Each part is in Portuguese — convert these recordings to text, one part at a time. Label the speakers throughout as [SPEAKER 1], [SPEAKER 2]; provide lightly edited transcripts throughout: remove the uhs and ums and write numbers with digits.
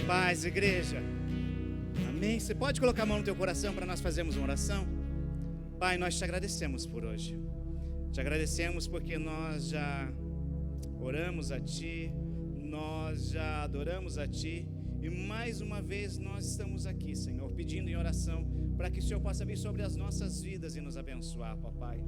[SPEAKER 1] Paz, igreja. Amém. Você pode colocar a mão no teu coração para nós fazermos uma oração? Pai, nós te agradecemos por hoje. Te agradecemos porque nós já oramos a Ti, nós já adoramos a Ti. E mais uma vez nós estamos aqui, Senhor, pedindo em oração para que o Senhor possa vir sobre as nossas vidas e nos abençoar, papai.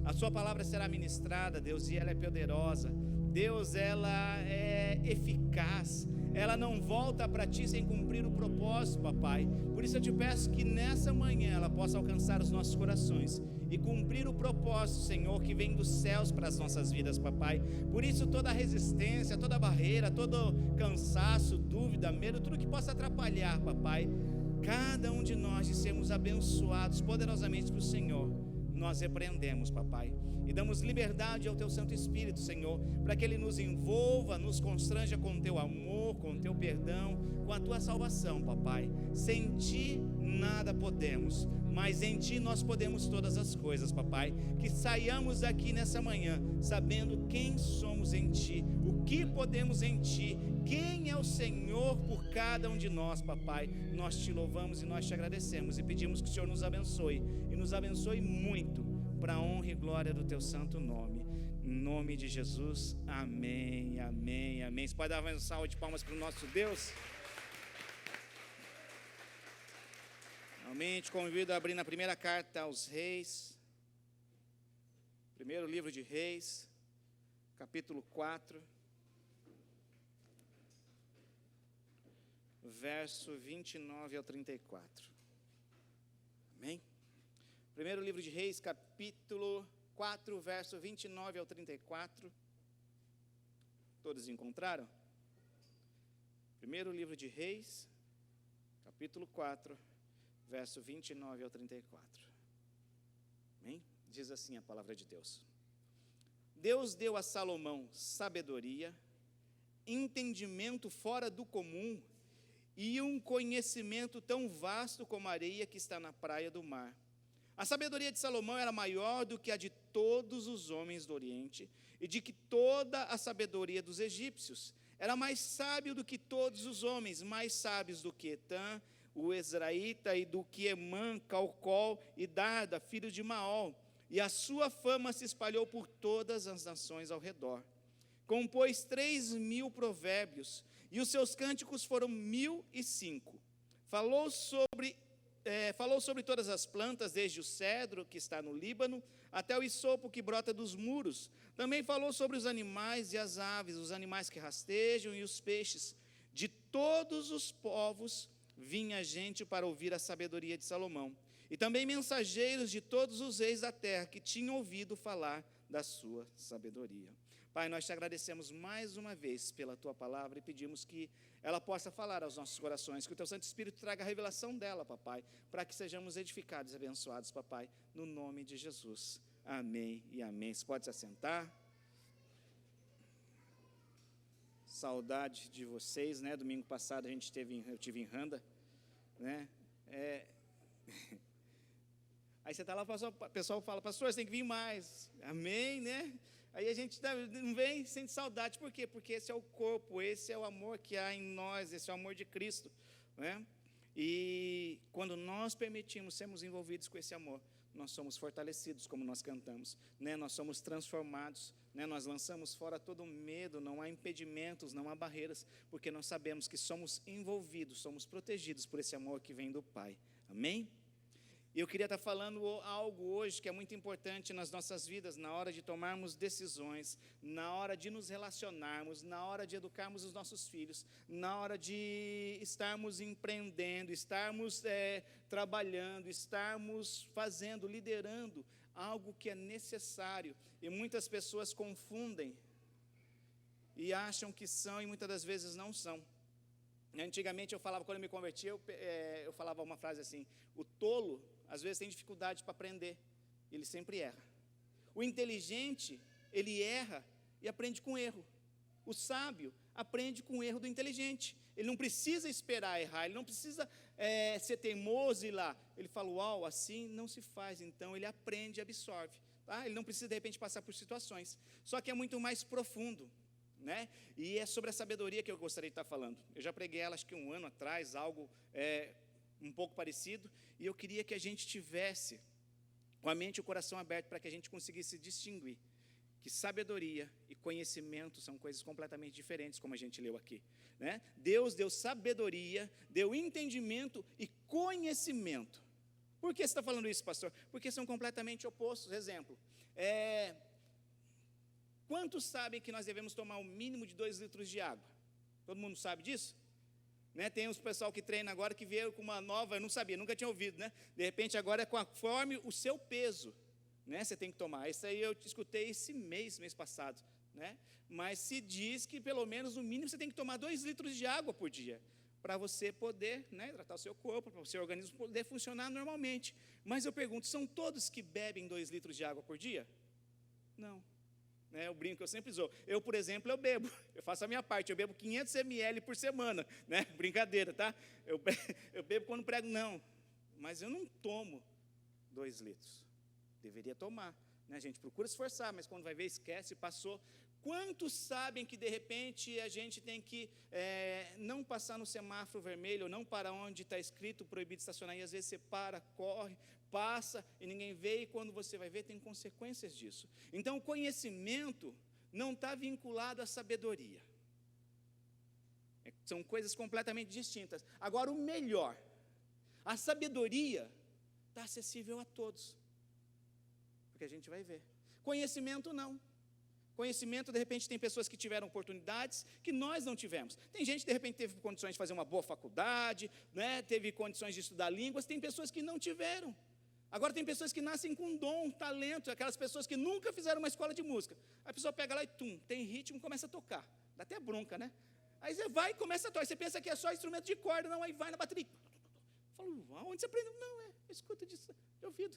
[SPEAKER 1] A Sua palavra será ministrada, Deus, e ela é poderosa. Deus, ela é eficaz. Ela não volta para Ti sem cumprir o propósito, papai. Por isso eu te peço que nessa manhã ela possa alcançar os nossos corações e cumprir o propósito, Senhor, que vem dos céus para as nossas vidas, papai. Por isso toda resistência, toda barreira, todo cansaço, dúvida, medo, tudo que possa atrapalhar, papai, cada um de nós de sermos abençoados poderosamente pelo Senhor, nós repreendemos, papai, e damos liberdade ao Teu Santo Espírito, Senhor, para que Ele nos envolva, nos constranja com o Teu amor, com o Teu perdão, com a Tua salvação, papai. Sem Ti nada podemos, mas em Ti nós podemos todas as coisas, papai. Que saiamos daqui nessa manhã sabendo quem somos em Ti, o que podemos em Ti, quem é o Senhor por cada um de nós, papai. Nós Te louvamos e nós Te agradecemos e pedimos que o Senhor nos abençoe, e nos abençoe muito, para a honra e glória do Teu santo nome. Em nome de Jesus, amém, amém, amém. Você pode dar uma salva de palmas para o nosso Deus? Amém. Te convido a abrir na primeira carta aos Reis, primeiro livro de Reis, capítulo 4, verso 29 ao 34. Amém? Primeiro livro de Reis, capítulo 4, verso 29 ao 34. Todos encontraram? Primeiro livro de Reis, capítulo 4, verso 29 ao 34. Amém? Diz assim a palavra de Deus. Deus deu a Salomão sabedoria, entendimento fora do comum e um conhecimento tão vasto como a areia que está na praia do mar. A sabedoria de Salomão era maior do que a de todos os homens do Oriente e de que toda a sabedoria dos egípcios. Era mais sábio do que todos os homens, mais sábios do que Etã, o Ezraíta, e do que Emã, Calcol e Darda, filho de Maol. E a sua fama se espalhou por todas as nações ao redor. Compôs 3.000 provérbios, e os seus cânticos foram 1.005. Falou sobre todas as plantas, desde o cedro que está no Líbano, até o isopo que brota dos muros. Também falou sobre os animais e as aves, os animais que rastejam e os peixes. De todos os povos vinha gente para ouvir a sabedoria de Salomão. E também mensageiros de todos os reis da terra que tinham ouvido falar da sua sabedoria. Pai, nós te agradecemos mais uma vez pela Tua palavra e pedimos que ela possa falar aos nossos corações, que o Teu Santo Espírito traga a revelação dela, papai, para que sejamos edificados e abençoados, papai, no nome de Jesus. Amém e amém. Você pode se assentar. Saudade de vocês, né? Domingo passado eu tive em Randa, né? Aí você está lá, o pessoal fala, pastor, você tem que vir mais. Amém, né? Aí a gente não vem, sente saudade. Por quê? Porque esse é o corpo, esse é o amor que há em nós, esse é o amor de Cristo, né? E quando nós permitimos sermos envolvidos com esse amor, nós somos fortalecidos, como nós cantamos, né? Nós somos transformados, né? Nós lançamos fora todo medo, não há impedimentos, não há barreiras, porque nós sabemos que somos envolvidos, somos protegidos por esse amor que vem do Pai. Amém? E eu queria estar falando algo hoje que é muito importante nas nossas vidas, na hora de tomarmos decisões, na hora de nos relacionarmos, na hora de educarmos os nossos filhos, na hora de estarmos empreendendo, estarmos trabalhando, estarmos fazendo, liderando algo que é necessário. E muitas pessoas confundem e acham que são e muitas das vezes não são. Antigamente eu falava, quando eu me converti, eu falava uma frase assim: o tolo às vezes tem dificuldade para aprender, ele sempre erra. O inteligente, ele erra e aprende com erro. O sábio aprende com o erro do inteligente. Ele não precisa esperar errar, ele não precisa ser teimoso e ir lá. Ele fala, uau, assim não se faz. Então ele aprende e absorve. Tá? Ele não precisa de repente passar por situações. Só que é muito mais profundo. né? E é sobre a sabedoria que eu gostaria de estar falando. Eu já preguei ela, acho que 1 ano atrás, algo um pouco parecido, e eu queria que a gente tivesse com a mente e o coração aberto para que a gente conseguisse distinguir que sabedoria e conhecimento são coisas completamente diferentes, como a gente leu aqui, né? Deus deu sabedoria, deu entendimento e conhecimento. Por que você está falando isso, pastor? Porque são completamente opostos. Exemplo, quantos sabem que nós devemos tomar o mínimo de 2 litros de água? Todo mundo sabe disso? Né? Tem uns pessoal que treina agora que veio com uma nova, eu não sabia, nunca tinha ouvido, né? De repente agora é conforme o seu peso, né? Você tem que tomar. Isso aí eu escutei esse mês passado, né? Mas se diz que pelo menos no mínimo você tem que tomar 2 litros de água por dia, para você poder, né, hidratar o seu corpo, para o seu organismo poder funcionar normalmente. Mas eu pergunto, são todos que bebem 2 litros de água por dia? Não. Eu brinco, eu sempre uso. Eu, por exemplo, eu bebo, eu faço a minha parte, eu bebo 500 ml por semana, né? Brincadeira, tá? Eu bebo quando prego, não, mas eu não tomo 2 litros, deveria tomar, né? A gente procura esforçar, mas quando vai ver, esquece, passou. Quantos sabem que de repente a gente tem que não passar no semáforo vermelho, ou não para onde está escrito proibido estacionar, e às vezes você para, corre, passa e ninguém vê, e quando você vai ver tem consequências disso. Então o conhecimento não está vinculado à sabedoria, são coisas completamente distintas. Agora o melhor, a sabedoria está acessível a todos, porque a gente vai ver. Conhecimento não. Conhecimento, de repente, tem pessoas que tiveram oportunidades que nós não tivemos. Tem gente que, de repente, teve condições de fazer uma boa faculdade, né? Teve condições de estudar línguas, tem pessoas que não tiveram. Agora, tem pessoas que nascem com dom, talento, aquelas pessoas que nunca fizeram uma escola de música. A pessoa pega lá e, tem ritmo, começa a tocar. Dá até bronca, né? Aí você vai e começa a tocar. Você pensa que é só instrumento de corda, não, aí vai na bateria. Fala, onde você aprendeu? Não, escuta de ouvido.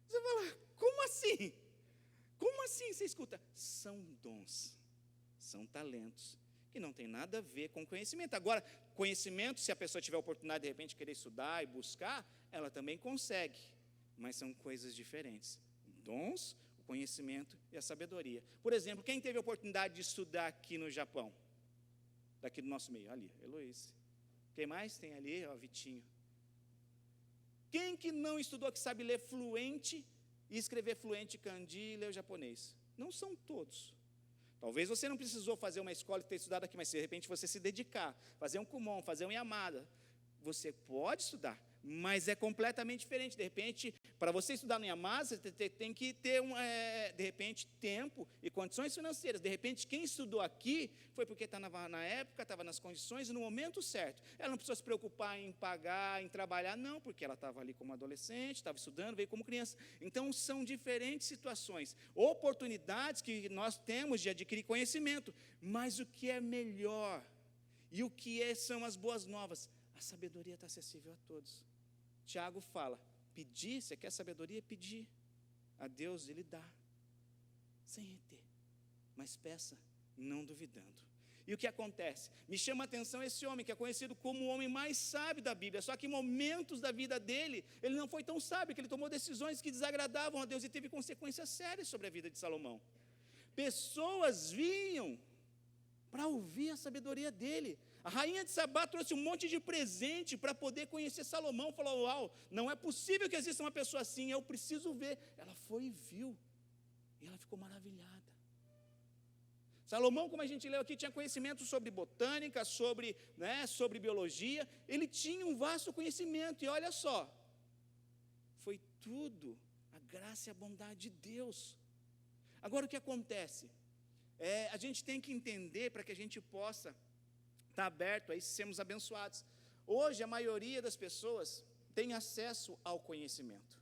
[SPEAKER 1] Você fala, como assim? Como assim você escuta? São dons, são talentos, que não tem nada a ver com conhecimento. Agora, conhecimento, se a pessoa tiver a oportunidade de repente querer estudar e buscar, ela também consegue, mas são coisas diferentes. Dons, o conhecimento e a sabedoria. Por exemplo, quem teve a oportunidade de estudar aqui no Japão? Daqui do nosso meio, ali, Heloísa. Quem mais tem ali? Vitinho. Quem que não estudou, que sabe ler fluente e escrever fluente kanji e ler o japonês? Não são todos. Talvez você não precisou fazer uma escola e ter estudado aqui, mas se de repente você se dedicar, fazer um Kumon, fazer um Yamada, você pode estudar, mas é completamente diferente. De repente, para você estudar no Yamada, você tem que ter, de repente, tempo e condições financeiras. De repente, quem estudou aqui foi porque estava na época, estava nas condições e no momento certo. Ela não precisou se preocupar em pagar, em trabalhar, não, porque ela estava ali como adolescente, estava estudando, veio como criança. Então, são diferentes situações, oportunidades que nós temos de adquirir conhecimento, mas o que é melhor e o que são as boas novas? A sabedoria está acessível a todos. Tiago fala, pedir, você quer sabedoria? Pedir a Deus, Ele dá, sem reter, mas peça, não duvidando. E o que acontece? Me chama a atenção esse homem, que é conhecido como o homem mais sábio da Bíblia, só que em momentos da vida dele, ele não foi tão sábio, que ele tomou decisões que desagradavam a Deus, e teve consequências sérias sobre a vida de Salomão. Pessoas vinham para ouvir a sabedoria dele. A rainha de Sabá trouxe um monte de presente para poder conhecer Salomão. Falou, uau, não é possível que exista uma pessoa assim, eu preciso ver. Ela foi e viu, e ela ficou maravilhada. Salomão, como a gente leu aqui, tinha conhecimento sobre botânica, sobre biologia. Ele tinha um vasto conhecimento, e olha só, foi tudo a graça e a bondade de Deus. Agora, o que acontece? A gente tem que entender, para que a gente possa estar aberto a sermos abençoados. Hoje, a maioria das pessoas tem acesso ao conhecimento.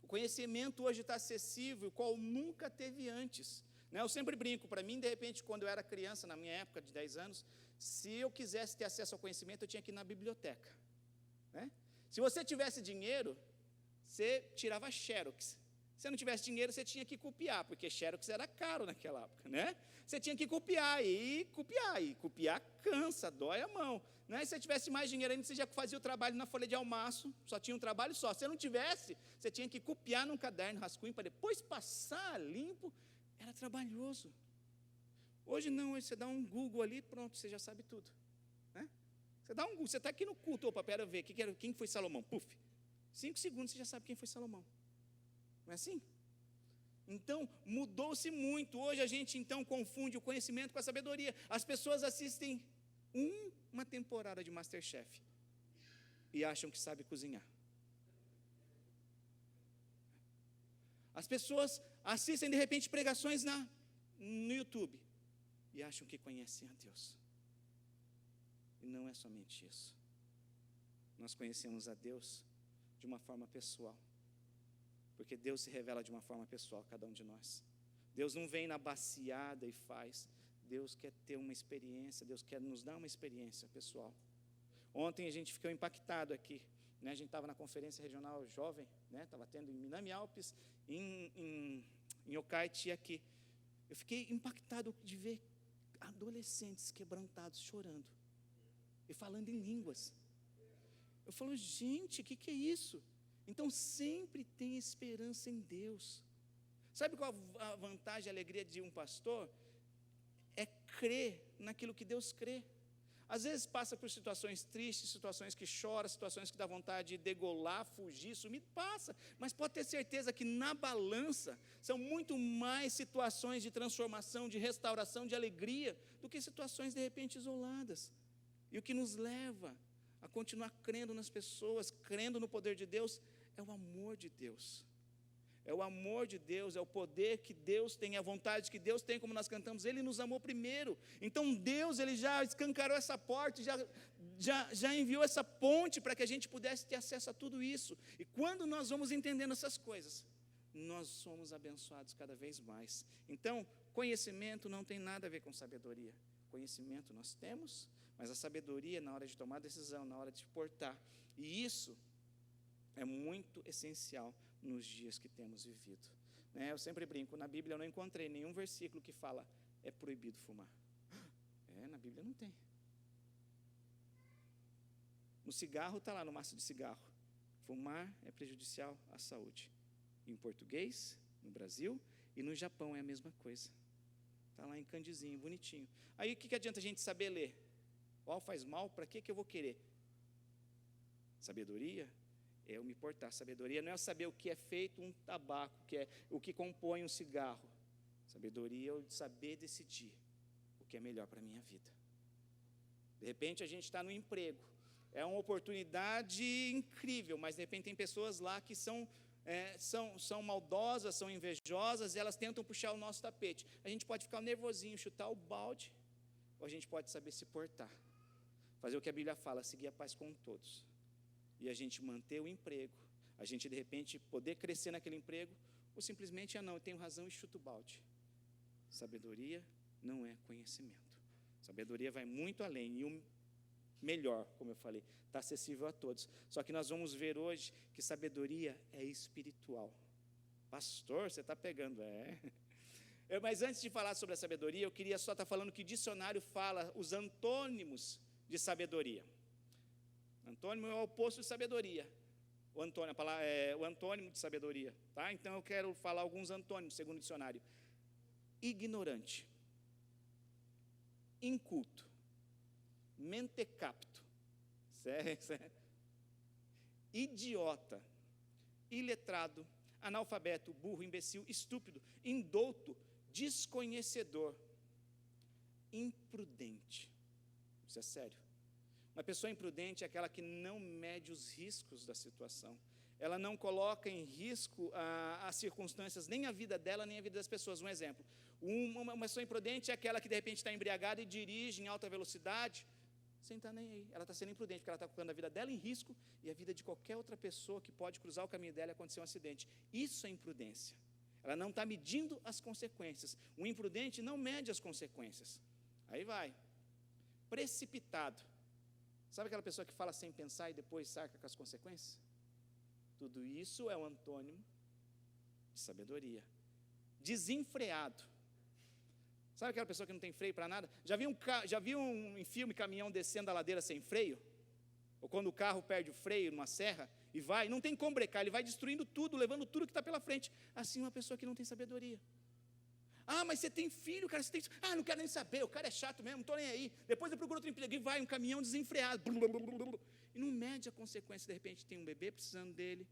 [SPEAKER 1] O conhecimento hoje está acessível, qual nunca teve antes. Eu sempre brinco, para mim, de repente, quando eu era criança, na minha época de 10 anos, se eu quisesse ter acesso ao conhecimento, eu tinha que ir na biblioteca. Se você tivesse dinheiro, você tirava xerox. Se não tivesse dinheiro, você tinha que copiar, porque xerox era caro naquela época, Você tinha que copiar, e copiar cansa, dói a mão, Se você tivesse mais dinheiro ainda, você já fazia o trabalho na folha de almaço, só tinha um trabalho só. Se não tivesse, você tinha que copiar num caderno, rascunho, para depois passar limpo, era trabalhoso. Hoje não, hoje você dá um Google ali, pronto, você já sabe tudo. Né? Você dá um Google, você está aqui no culto, opa, pera ver, quem foi Salomão? Puf, 5 segundos você já sabe quem foi Salomão. Não é assim? Então, mudou-se muito. Hoje a gente, então, confunde o conhecimento com a sabedoria. As pessoas assistem uma temporada de MasterChef e acham que sabe cozinhar. As pessoas assistem, de repente, pregações no YouTube e acham que conhecem a Deus. E não é somente isso. Nós conhecemos a Deus de uma forma pessoal. Porque Deus se revela de uma forma pessoal a cada um de nós. Deus não vem na baciada e faz. Deus quer ter uma experiência, Deus quer nos dar uma experiência pessoal. Ontem a gente ficou impactado aqui, né? A gente estava na conferência regional jovem, né? Estava tendo em Minami Alpes, em Ocaite e aqui. Eu fiquei impactado de ver adolescentes quebrantados, chorando e falando em línguas. Eu falo, gente, o que é isso? Então, sempre tem esperança em Deus. Sabe qual a vantagem e a alegria de um pastor? É crer naquilo que Deus crê. Às vezes passa por situações tristes, situações que chora, situações que dá vontade de degolar, fugir, sumir, passa. Mas pode ter certeza que na balança são muito mais situações de transformação, de restauração, de alegria, do que situações de repente isoladas. E o que nos leva a continuar crendo nas pessoas, crendo no poder de Deus, é o amor de Deus. É o amor de Deus, é o poder que Deus tem, a vontade que Deus tem, como nós cantamos. Ele nos amou primeiro. Então Deus, Ele já escancarou essa porta, já enviou essa ponte para que a gente pudesse ter acesso a tudo isso. E quando nós vamos entendendo essas coisas, nós somos abençoados cada vez mais. Então, conhecimento não tem nada a ver com sabedoria. Conhecimento nós temos, mas a sabedoria na hora de tomar decisão, na hora de portar. E isso é muito essencial nos dias que temos vivido. Eu sempre brinco, na Bíblia eu não encontrei nenhum versículo que fala, é proibido fumar. Na Bíblia não tem. No cigarro está lá, no maço de cigarro, fumar é prejudicial à saúde. Em português, no Brasil, e no Japão é a mesma coisa. Está lá em candizinho, bonitinho. Aí o que adianta a gente saber ler? Faz mal, para que eu vou querer? Sabedoria é eu me portar. Sabedoria não é saber o que é feito um tabaco, que é o que compõe um cigarro. Sabedoria é eu saber decidir o que é melhor para a minha vida. De repente a gente está no emprego, é uma oportunidade incrível, mas de repente tem pessoas lá que são maldosas, são invejosas, e elas tentam puxar o nosso tapete. A gente pode ficar nervosinho, chutar o balde, ou a gente pode saber se portar, fazer o que a Bíblia fala, seguir a paz com todos, e a gente manter o emprego, a gente de repente poder crescer naquele emprego, ou simplesmente, não, eu tenho razão e chuto o balde. Sabedoria não é conhecimento. Sabedoria vai muito além, e o melhor, como eu falei, está acessível a todos. Só que nós vamos ver hoje que sabedoria é espiritual. Pastor, você está pegando, Mas antes de falar sobre a sabedoria, eu queria só estar falando que o dicionário fala os antônimos de sabedoria. Antônimo é o oposto de sabedoria. O antônimo de sabedoria. Tá? Então eu quero falar alguns antônimos, segundo o dicionário. Ignorante, inculto, mentecapto, idiota, iletrado, analfabeto, burro, imbecil, estúpido, indouto, desconhecedor, imprudente. Isso é sério. Uma pessoa imprudente é aquela que não mede os riscos da situação. Ela não coloca em risco as circunstâncias, nem a vida dela, nem a vida das pessoas. Um exemplo, uma pessoa imprudente é aquela que de repente está embriagada e dirige em alta velocidade, sem estar nem aí. Ela está sendo imprudente, porque ela está colocando a vida dela em risco e a vida de qualquer outra pessoa que pode cruzar o caminho dela e acontecer um acidente. Isso é imprudência. Ela não está medindo as consequências. O imprudente não mede as consequências. Aí vai. Precipitado. Sabe aquela pessoa que fala sem pensar e depois saca com as consequências? Tudo isso é um antônimo de sabedoria. Desenfreado. Sabe aquela pessoa que não tem freio para nada? Já viu em filme caminhão descendo a ladeira sem freio? Ou quando o carro perde o freio numa serra e vai, não tem como brecar, ele vai destruindo tudo, levando tudo que está pela frente. Assim uma pessoa que não tem sabedoria. Ah, mas você tem filho, cara, você tem... Ah, não quero nem saber, o cara é chato mesmo, não estou nem aí. Depois eu procuro outro emprego e vai um caminhão desenfreado. E não mede a consequência, de repente tem um bebê precisando dele,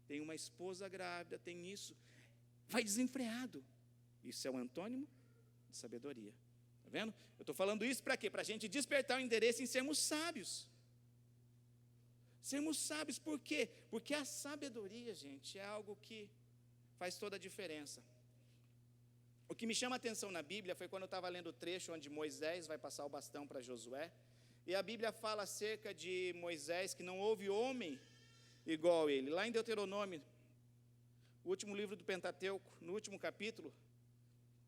[SPEAKER 1] tem uma esposa grávida, tem isso. Vai desenfreado. Isso é um antônimo de sabedoria. Está vendo? Eu estou falando isso para quê? Para a gente despertar o interesse em sermos sábios. Sermos sábios, por quê? Porque a sabedoria, gente, é algo que faz toda a diferença. O que me chama a atenção na Bíblia foi quando eu estava lendo o trecho onde Moisés vai passar o bastão para Josué, e a Bíblia fala acerca de Moisés, que não houve homem igual a ele. Lá em Deuteronômio, o último livro do Pentateuco, no último capítulo,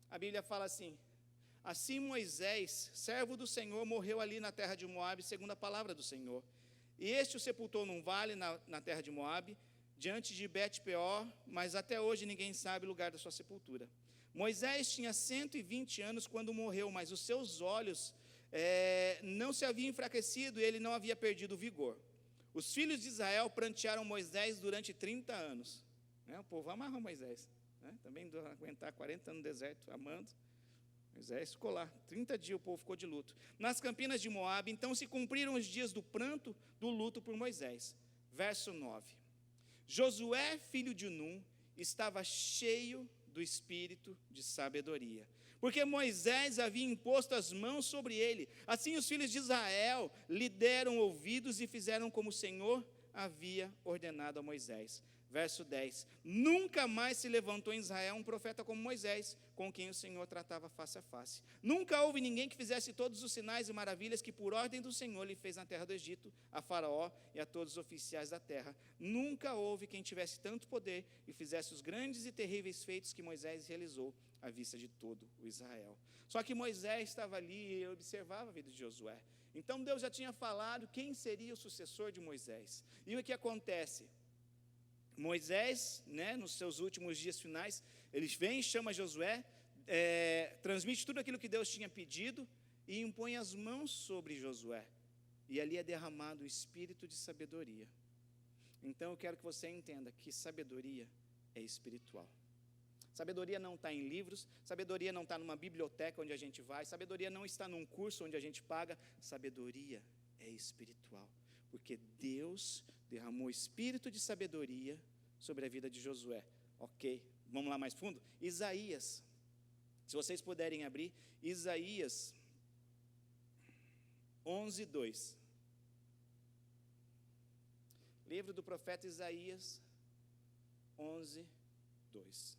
[SPEAKER 1] a Bíblia fala assim: assim Moisés, servo do Senhor, morreu ali na terra de Moabe, segundo a palavra do Senhor. E este o sepultou num vale na terra de Moabe, diante de Bet-peor, mas até hoje ninguém sabe o lugar da sua sepultura. Moisés tinha 120 anos quando morreu, mas os seus olhos não se haviam enfraquecido e ele não havia perdido o vigor. Os filhos de Israel prantearam Moisés durante 30 anos. O povo amarra Moisés. Também aguentar 40 anos no deserto, amando. Moisés ficou lá, 30 dias o povo ficou de luto. Nas campinas de Moabe, então se cumpriram os dias do pranto, do luto por Moisés. Verso 9. Josué, filho de Num, estava cheio do espírito de sabedoria, porque Moisés havia imposto as mãos sobre ele. Assim os filhos de Israel lhe deram ouvidos e fizeram como o Senhor havia ordenado a Moisés. Verso 10, nunca mais se levantou em Israel um profeta como Moisés, com quem o Senhor tratava face a face. Nunca houve ninguém que fizesse todos os sinais e maravilhas que por ordem do Senhor lhe fez na terra do Egito, a Faraó e a todos os oficiais da terra. Nunca houve quem tivesse tanto poder e fizesse os grandes e terríveis feitos que Moisés realizou à vista de todo o Israel. Só que Moisés estava ali e observava a vida de Josué. Então Deus já tinha falado quem seria o sucessor de Moisés. E o que acontece? Moisés, nos seus últimos dias finais, ele vem, chama Josué, transmite tudo aquilo que Deus tinha pedido e impõe as mãos sobre Josué. E ali é derramado o espírito de sabedoria. Então eu quero que você entenda que sabedoria é espiritual. Sabedoria não está em livros, sabedoria não está numa biblioteca onde a gente vai, sabedoria não está num curso onde a gente paga, sabedoria é espiritual. Porque Deus derramou espírito de sabedoria sobre a vida de Josué. Ok, vamos lá mais fundo? Isaías, se vocês puderem abrir, Isaías 11:2. Livro do profeta Isaías 11:2.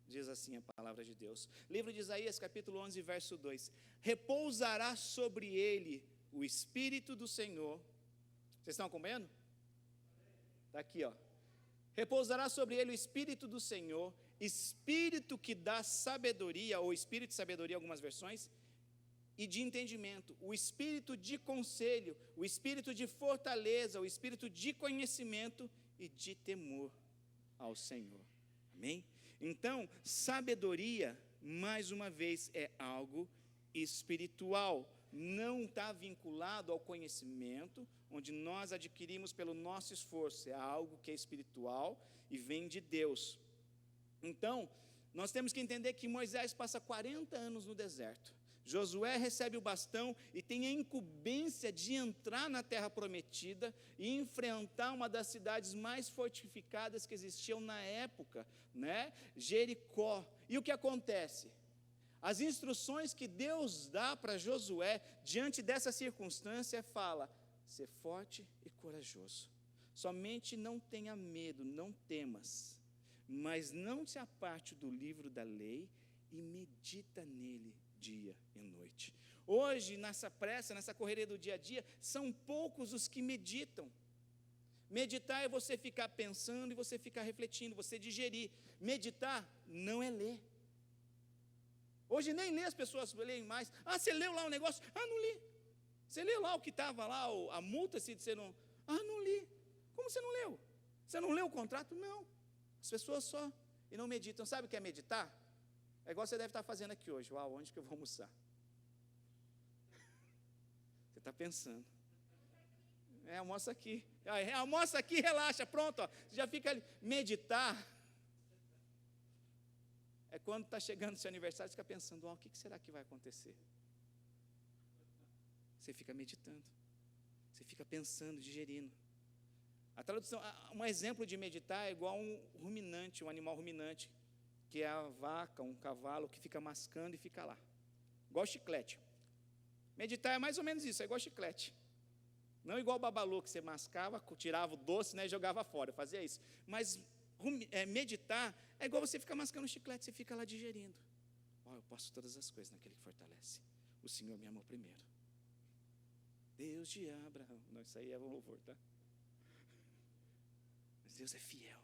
[SPEAKER 1] Diz assim a palavra de Deus. Livro de Isaías, capítulo 11, verso 2. Repousará sobre ele o Espírito do Senhor. Vocês estão acompanhando? Está aqui, ó. Repousará sobre ele o Espírito do Senhor, Espírito que dá sabedoria, ou Espírito de sabedoria, algumas versões, e de entendimento, o Espírito de conselho, o Espírito de fortaleza, o Espírito de conhecimento e de temor ao Senhor. Amém? Então, sabedoria, mais uma vez, é algo espiritual. Não está vinculado ao conhecimento, onde nós adquirimos pelo nosso esforço. É algo que é espiritual e vem de Deus. Então, nós temos que entender que Moisés passa 40 anos no deserto. Josué recebe o bastão e tem a incumbência de entrar na terra prometida e enfrentar uma das cidades mais fortificadas que existiam na época, Jericó. E o que acontece? As instruções que Deus dá para Josué, diante dessa circunstância, fala: ser forte e corajoso. Somente não tenha medo, não temas, mas não se aparte do livro da lei e medita nele dia e noite. Hoje, nessa pressa, nessa correria do dia a dia, são poucos os que meditam. Meditar é você ficar pensando e você ficar refletindo, você digerir. Meditar não é ler. Hoje nem ler as pessoas leem mais. Ah, você leu lá o negócio? Ah, não li. Você leu lá o que estava lá, a multa, se você não... Ah, não li. Como você não leu? Você não leu o contrato? Não. As pessoas só e não meditam. Sabe o que é meditar? É igual você deve estar fazendo aqui hoje. Uau, onde que eu vou almoçar? Você está pensando. Almoça aqui. Almoça aqui, relaxa, pronto. Ó. Você já fica ali. Meditar É quando está chegando o seu aniversário, você fica pensando, o que será que vai acontecer? Você fica meditando, você fica pensando, digerindo. A tradução, um exemplo de meditar é igual a um ruminante, um animal ruminante, que é a vaca, um cavalo que fica mascando e fica lá, igual chiclete. Meditar é mais ou menos isso, é igual chiclete. Não igual babalu, que você mascava, tirava o doce, né, e jogava fora, eu fazia isso. Mas meditar é igual você ficar mascando chiclete, você fica lá digerindo. Eu posso todas as coisas naquele que fortalece. O Senhor me amou primeiro. Deus de Abraão. Não, isso aí é um louvor, tá? Mas Deus é fiel.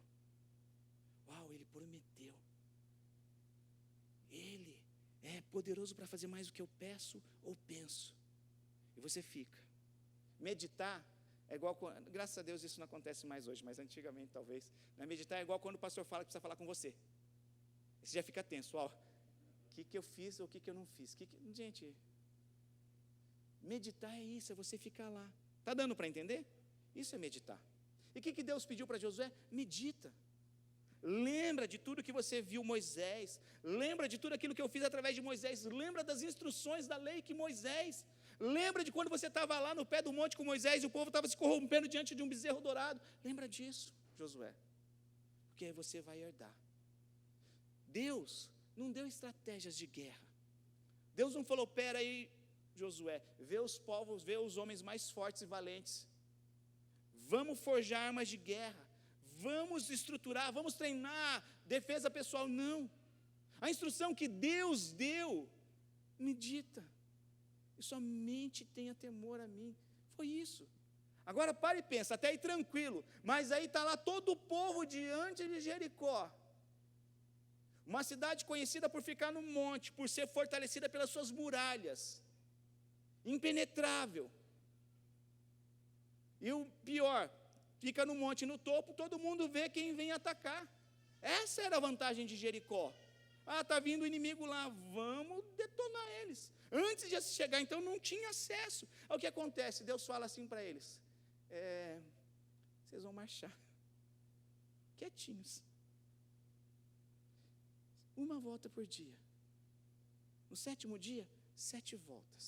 [SPEAKER 1] Ele prometeu. Ele é poderoso para fazer mais do que eu peço ou penso. E você fica. Meditar é igual, graças a Deus isso não acontece mais hoje, mas antigamente talvez. Meditar é igual quando o pastor fala que precisa falar com você. Você já fica tenso. O que eu fiz ou o que eu não fiz? Gente, meditar é isso, é você ficar lá. Está dando para entender? Isso é meditar. E o que Deus pediu para Josué? Medita. Lembra de tudo que você viu Moisés. Lembra de tudo aquilo que eu fiz através de Moisés. Lembra das instruções da lei que Moisés. Lembra de quando você estava lá no pé do monte com Moisés e o povo estava se corrompendo diante de um bezerro dourado. Lembra disso, Josué. Porque aí você vai herdar. Deus não deu estratégias de guerra. Deus não falou, pera aí, Josué, vê os povos, vê os homens mais fortes e valentes. Vamos forjar armas de guerra. Vamos estruturar, vamos treinar defesa pessoal. Não. A instrução que Deus deu, medita. E somente tenha temor a mim. Foi isso. Agora pare e pensa, até aí tranquilo. Mas aí está lá todo o povo diante de Jericó. Uma cidade conhecida por ficar no monte, por ser fortalecida pelas suas muralhas. Impenetrável. E o pior, fica no monte, no topo, todo mundo vê quem vem atacar. Essa era a vantagem de Jericó. Está vindo o inimigo lá, vamos detonar eles. Antes de chegar, então, não tinha acesso. O que acontece? Deus fala assim para eles, vocês vão marchar, quietinhos. Uma volta por dia. No 7º dia, 7 voltas.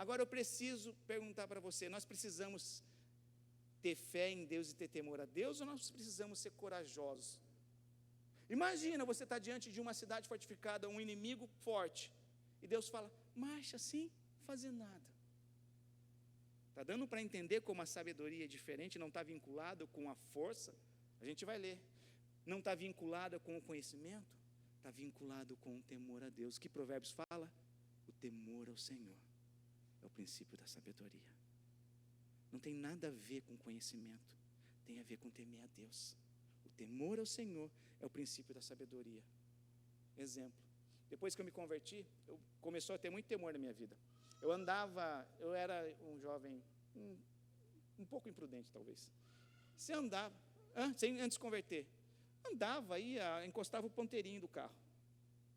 [SPEAKER 1] Agora eu preciso perguntar para você, nós precisamos ter fé em Deus e ter temor a Deus, ou nós precisamos ser corajosos? Imagina você estar diante de uma cidade fortificada, um inimigo forte, e Deus fala, marcha assim, fazer nada. Está dando para entender como a sabedoria é diferente, não está vinculada com a força? A gente vai ler. Não está vinculada com o conhecimento? Está vinculado com o temor a Deus. Que Provérbios fala? O temor ao Senhor é o princípio da sabedoria. Não tem nada a ver com conhecimento, tem a ver com temer a Deus. O temor ao Senhor é o princípio da sabedoria. Exemplo, depois que eu me converti, eu começou a ter muito temor na minha vida. Eu era um jovem, um pouco imprudente talvez. Você andava, antes de converter, encostava o ponteirinho do carro,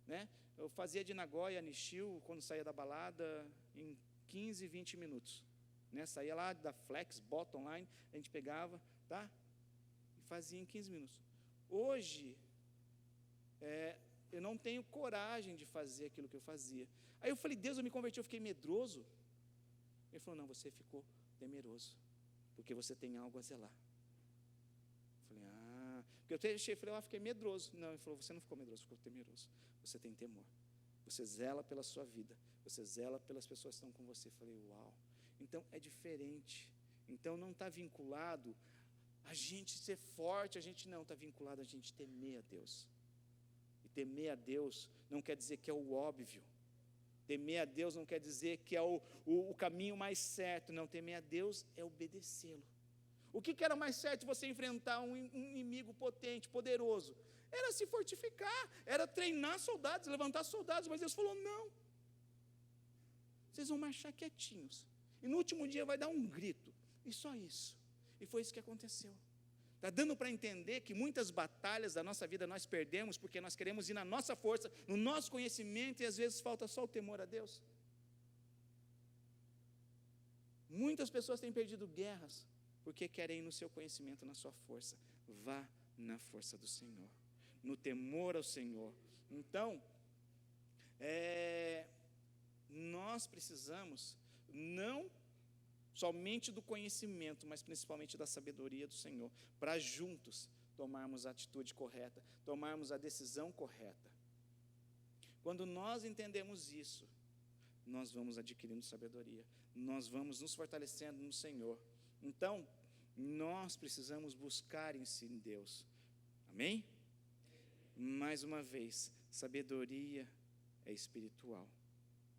[SPEAKER 1] né? Eu fazia de Nagoya a Nishio, quando saía da balada, em 15, 20 minutos. Né? Saía lá da Flex, Bottom Line, a gente pegava, tá? E fazia em 15 minutos. Hoje, eu não tenho coragem de fazer aquilo que eu fazia. Aí eu falei, Deus, eu me converti, eu fiquei medroso. Ele falou, não, você ficou temeroso, porque você tem algo a zelar. Eu falei, porque eu falei, fiquei medroso. Não, ele falou, você não ficou medroso, ficou temeroso. Você tem temor. Você zela pela sua vida, você zela pelas pessoas que estão com você. Eu falei, uau. Então é diferente. Então não está vinculado a gente ser forte, a gente não está vinculado a gente temer a Deus. E temer a Deus não quer dizer que é o óbvio. Temer a Deus não quer dizer que é o caminho mais certo. Não, temer a Deus é obedecê-lo. O que era mais certo você enfrentar um inimigo potente, poderoso? Era se fortificar, era treinar soldados, levantar soldados. Mas Deus falou, não. Vocês vão marchar quietinhos. E no último dia vai dar um grito. E só isso. E foi isso que aconteceu. Está dando para entender que muitas batalhas da nossa vida nós perdemos porque nós queremos ir na nossa força, no nosso conhecimento, e às vezes falta só o temor a Deus. Muitas pessoas têm perdido guerras porque querem ir no seu conhecimento, na sua força. Vá na força do Senhor. no temor ao Senhor. Então, nós precisamos não somente do conhecimento, mas principalmente da sabedoria do Senhor, para juntos tomarmos a atitude correta, tomarmos a decisão correta. Quando nós entendemos isso, nós vamos adquirindo sabedoria, nós vamos nos fortalecendo no Senhor. Então, nós precisamos buscar isso em Deus. Amém? Mais uma vez, sabedoria é espiritual,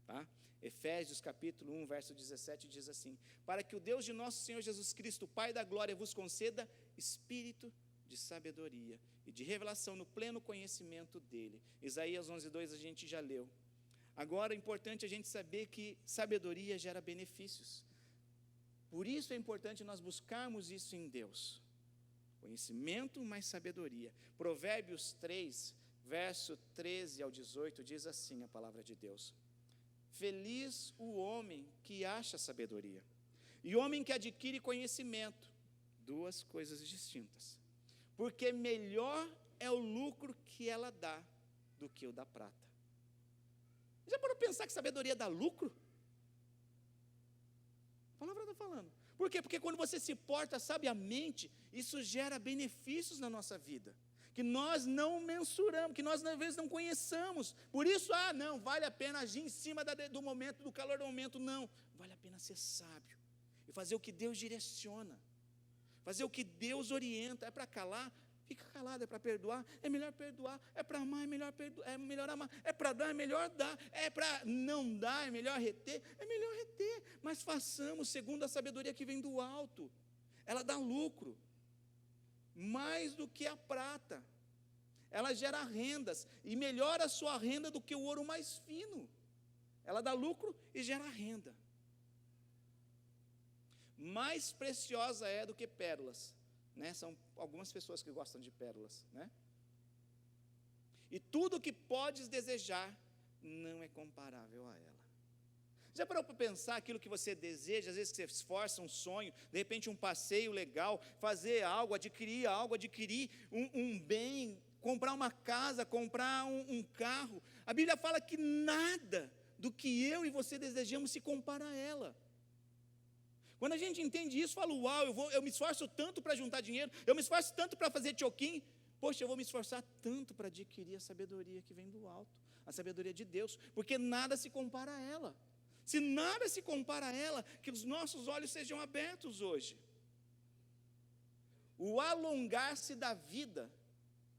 [SPEAKER 1] tá? Efésios capítulo 1, verso 17 diz assim: para que o Deus de nosso Senhor Jesus Cristo, Pai da glória, vos conceda espírito de sabedoria e de revelação no pleno conhecimento dele. Isaías 11:2 a gente já leu. Agora é importante a gente saber que sabedoria gera benefícios. Por isso é importante nós buscarmos isso em Deus. Conhecimento mais sabedoria. Provérbios 3, verso 13 ao 18 diz assim a palavra de Deus: feliz o homem que acha sabedoria, e o homem que adquire conhecimento, duas coisas distintas, porque melhor é o lucro que ela dá do que o da prata. Já parou para pensar que sabedoria dá lucro? A palavra está falando. Por quê? Porque quando você se porta sabiamente, isso gera benefícios na nossa vida, que nós não mensuramos, que nós às vezes não conheçamos. Por isso, não, vale a pena agir em cima do momento, do calor do momento. Não, vale a pena ser sábio e fazer o que Deus direciona, fazer o que Deus orienta. É para calar? Fica calado. É para perdoar? É melhor perdoar. É para amar? É melhor perdoar. É melhor amar. É para dar? É melhor dar. É para não dar? É melhor reter? É melhor reter. Mas façamos segundo a sabedoria que vem do alto. Ela dá lucro, mais do que a prata. Ela gera rendas, e melhora a sua renda do que o ouro mais fino. Ela dá lucro e gera renda. Mais preciosa é do que pérolas, né? São algumas pessoas que gostam de pérolas, né? E tudo que podes desejar não é comparável a ela. Já parou para pensar aquilo que você deseja, às vezes que você esforça um sonho, de repente um passeio legal, fazer algo, adquirir um bem, comprar uma casa, comprar um carro. A Bíblia fala que nada do que eu e você desejamos se compara a ela. Quando a gente entende isso, fala: uau, eu me esforço tanto para juntar dinheiro, eu me esforço tanto para fazer choquinho, poxa, eu vou me esforçar tanto para adquirir a sabedoria que vem do alto, a sabedoria de Deus, porque nada se compara a ela. Se nada se compara a ela, que os nossos olhos sejam abertos hoje. O alongar-se da vida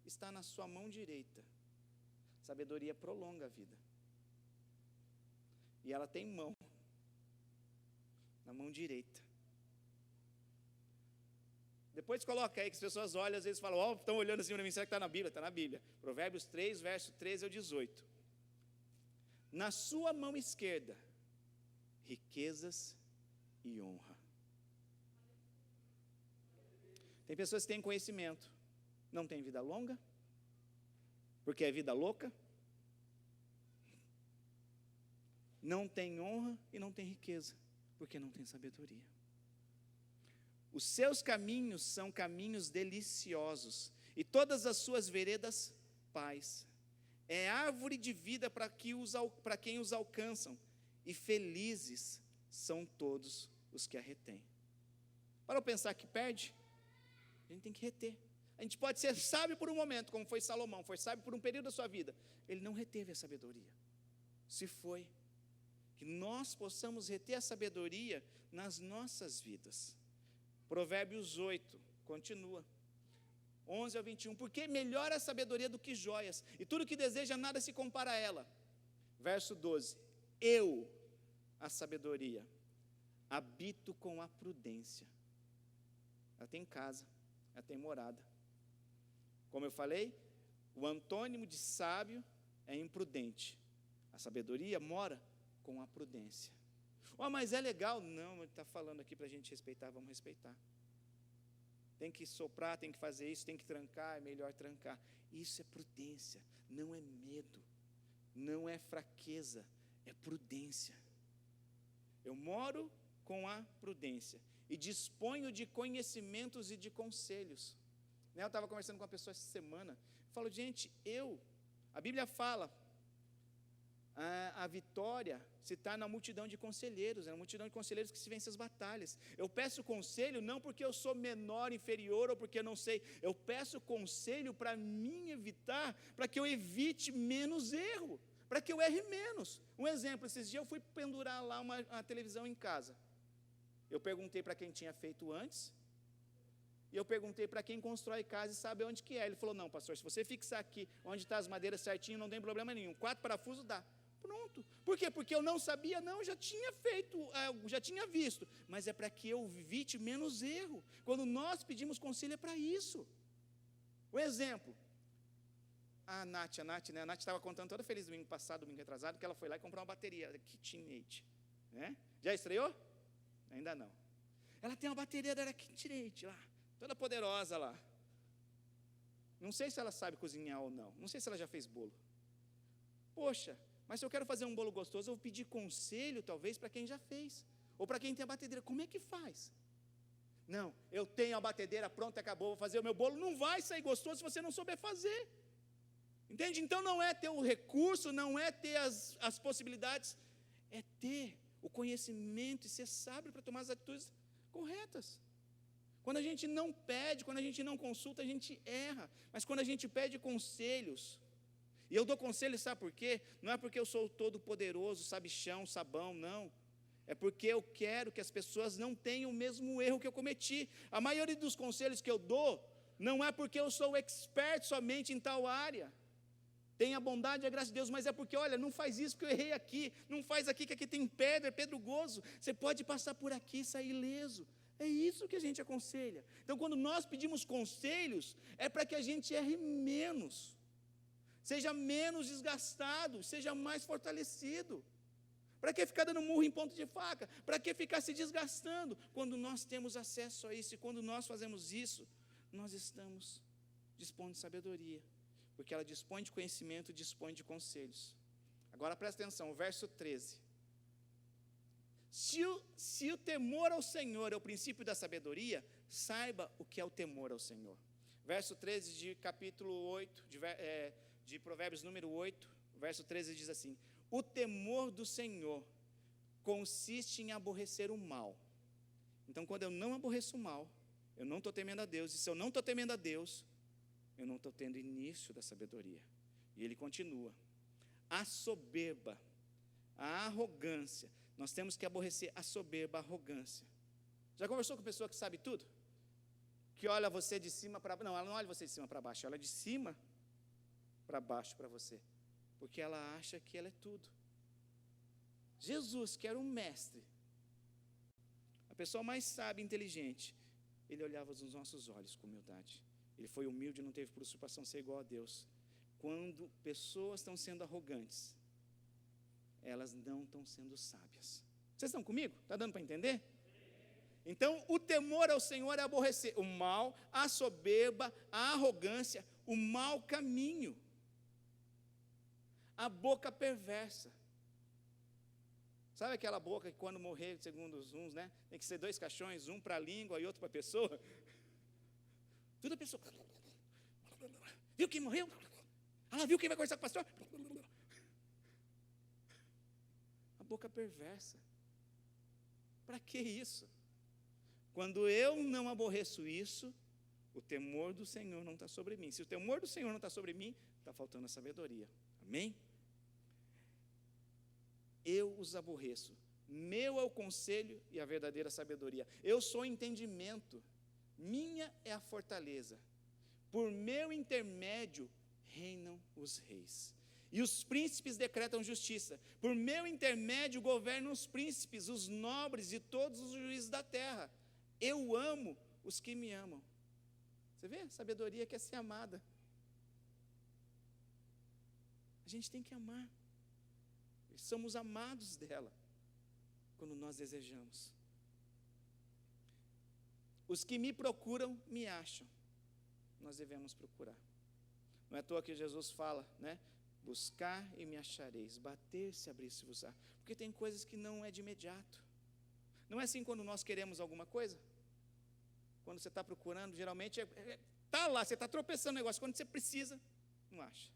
[SPEAKER 1] está na sua mão direita. Sabedoria prolonga a vida. E ela tem mão, na mão direita. Depois coloca aí, que as pessoas olham, às vezes falam: estão olhando assim para mim, será que está na Bíblia? Está na Bíblia. Provérbios 3, verso 13 ao 18. Na sua mão esquerda, riquezas e honra. Tem pessoas que têm conhecimento, não têm vida longa, porque é vida louca. Não tem honra e não tem riqueza, porque não tem sabedoria. Os seus caminhos são caminhos deliciosos, e todas as suas veredas, paz. É árvore de vida para quem os alcançam, e felizes são todos os que a retêm. Para eu pensar que perde, a gente tem que reter. A gente pode ser sábio por um momento, como foi Salomão, foi sábio por um período da sua vida. Ele não reteve a sabedoria. Se foi. Que nós possamos reter a sabedoria nas nossas vidas. Provérbios 8, continua. 11 ao 21. Porque melhor a sabedoria do que joias, e tudo que deseja nada se compara a ela. Verso 12. Eu, a sabedoria, habito com a prudência. Ela tem casa, ela tem morada. Como eu falei, o antônimo de sábio é imprudente. A sabedoria mora com a prudência. Mas é legal. Não, ele está falando aqui para a gente respeitar, vamos respeitar. Tem que soprar, tem que fazer isso, tem que trancar, é melhor trancar. Isso é prudência, não é medo, não é fraqueza, é prudência. Eu moro com a prudência e disponho de conhecimentos e de conselhos. Eu estava conversando com uma pessoa essa semana, eu falo, gente, a Bíblia fala, a vitória se está na multidão de conselheiros, é na multidão de conselheiros que se vence as batalhas. Eu peço conselho não porque eu sou menor, inferior, ou porque eu não sei, eu peço conselho para mim evitar, para que eu evite menos erro, para que eu erre menos. Um exemplo, esses dias eu fui pendurar lá uma televisão em casa, eu perguntei para quem tinha feito antes, e eu perguntei para quem constrói casa e sabe onde que é. Ele falou, não, pastor, se você fixar aqui, onde está as madeiras certinho, não tem problema nenhum, 4 parafusos dá. Pronto. Por quê? Porque eu não sabia, não, já tinha feito, já tinha visto, mas é para que eu evite menos erro. Quando nós pedimos conselho é para isso. O exemplo, a Nath, né? A Nath estava contando toda feliz domingo passado, domingo retrasado, que ela foi lá e comprou uma bateria, KitchenAid, né? Já estreou? Ainda não. Ela tem uma bateria da KitchenAid lá, toda poderosa lá. Não sei se ela sabe cozinhar ou não, não sei se ela já fez bolo. Poxa, mas se eu quero fazer um bolo gostoso, eu vou pedir conselho, talvez, para quem já fez. Ou para quem tem a batedeira. Como é que faz? Não, eu tenho a batedeira pronta, acabou, vou fazer o meu bolo. Não vai sair gostoso se você não souber fazer. Entende? Então não é ter o recurso, não é ter as possibilidades, é ter o conhecimento e ser sábio para tomar as atitudes corretas. Quando a gente não pede, quando a gente não consulta, a gente erra. Mas quando a gente pede conselhos, e eu dou conselho, sabe por quê? Não é porque eu sou todo poderoso, sabichão, sabão, não. É porque eu quero que as pessoas não tenham o mesmo erro que eu cometi. A maioria dos conselhos que eu dou, não é porque eu sou expert somente em tal área. Tenha bondade e a graça de Deus, mas é porque, olha, não faz isso que eu errei aqui, não faz aqui que aqui tem pedra, é pedregoso. Você pode passar por aqui e sair ileso. É isso que a gente aconselha. Então, quando nós pedimos conselhos, é para que a gente erre menos. Seja menos desgastado, seja mais fortalecido. Para que ficar dando murro em ponto de faca? Para que ficar se desgastando? Quando nós temos acesso a isso, e quando nós fazemos isso, nós estamos dispondo de sabedoria, porque ela dispõe de conhecimento, dispõe de conselhos. Agora presta atenção, o verso 13. Se o temor ao Senhor é o princípio da sabedoria, saiba o que é o temor ao Senhor. Verso 13 de capítulo 8, de Provérbios número 8, verso 13 diz assim: o temor do Senhor consiste em aborrecer o mal. Então, quando eu não aborreço o mal, eu não estou temendo a Deus, e se eu não estou temendo a Deus, eu não estou tendo início da sabedoria. E ele continua: a soberba, a arrogância, nós temos que aborrecer a soberba, a arrogância. Já conversou com pessoa que sabe tudo? Que olha você de cima para baixo? Não, ela não olha você de cima para baixo, ela olha de cima para baixo para você, porque ela acha que ela é tudo. Jesus, que era um mestre, a pessoa mais sábia e inteligente, ele olhava nos nossos olhos com humildade. Ele foi humilde, não teve por usurpação ser igual a Deus. Quando pessoas estão sendo arrogantes, elas não estão sendo sábias. Vocês estão comigo? Está dando para entender? Então, o temor ao Senhor é aborrecer o mal, a soberba, a arrogância, o mau caminho, a boca perversa. Sabe aquela boca que quando morrer, segundo os uns, né, tem que ser 2 caixões, um para a língua e outro para a pessoa? Tudo a pessoa. Viu quem morreu? Ah, viu quem vai conversar com o pastor? A boca perversa. Para que isso? Quando eu não aborreço isso, o temor do Senhor não está sobre mim. Se o temor do Senhor não está sobre mim, está faltando a sabedoria. Amém? Eu os aborreço. Meu é o conselho e a verdadeira sabedoria. Eu sou entendimento. Minha é a fortaleza. Por meu intermédio reinam os reis. E os príncipes decretam justiça. Por meu intermédio governam os príncipes, os nobres e todos os juízes da terra. Eu amo os que me amam. Você vê? Sabedoria quer ser amada. A gente tem que amar. Somos amados dela quando nós desejamos. Os que me procuram, me acham. Nós devemos procurar. Não é à toa que Jesus fala, né? Buscar e me achareis, bater se abrir-se-vos-á. Porque tem coisas que não é de imediato. Não é assim quando nós queremos alguma coisa? Quando você está procurando, geralmente Está lá, você está tropeçando no negócio, quando você precisa, não acha.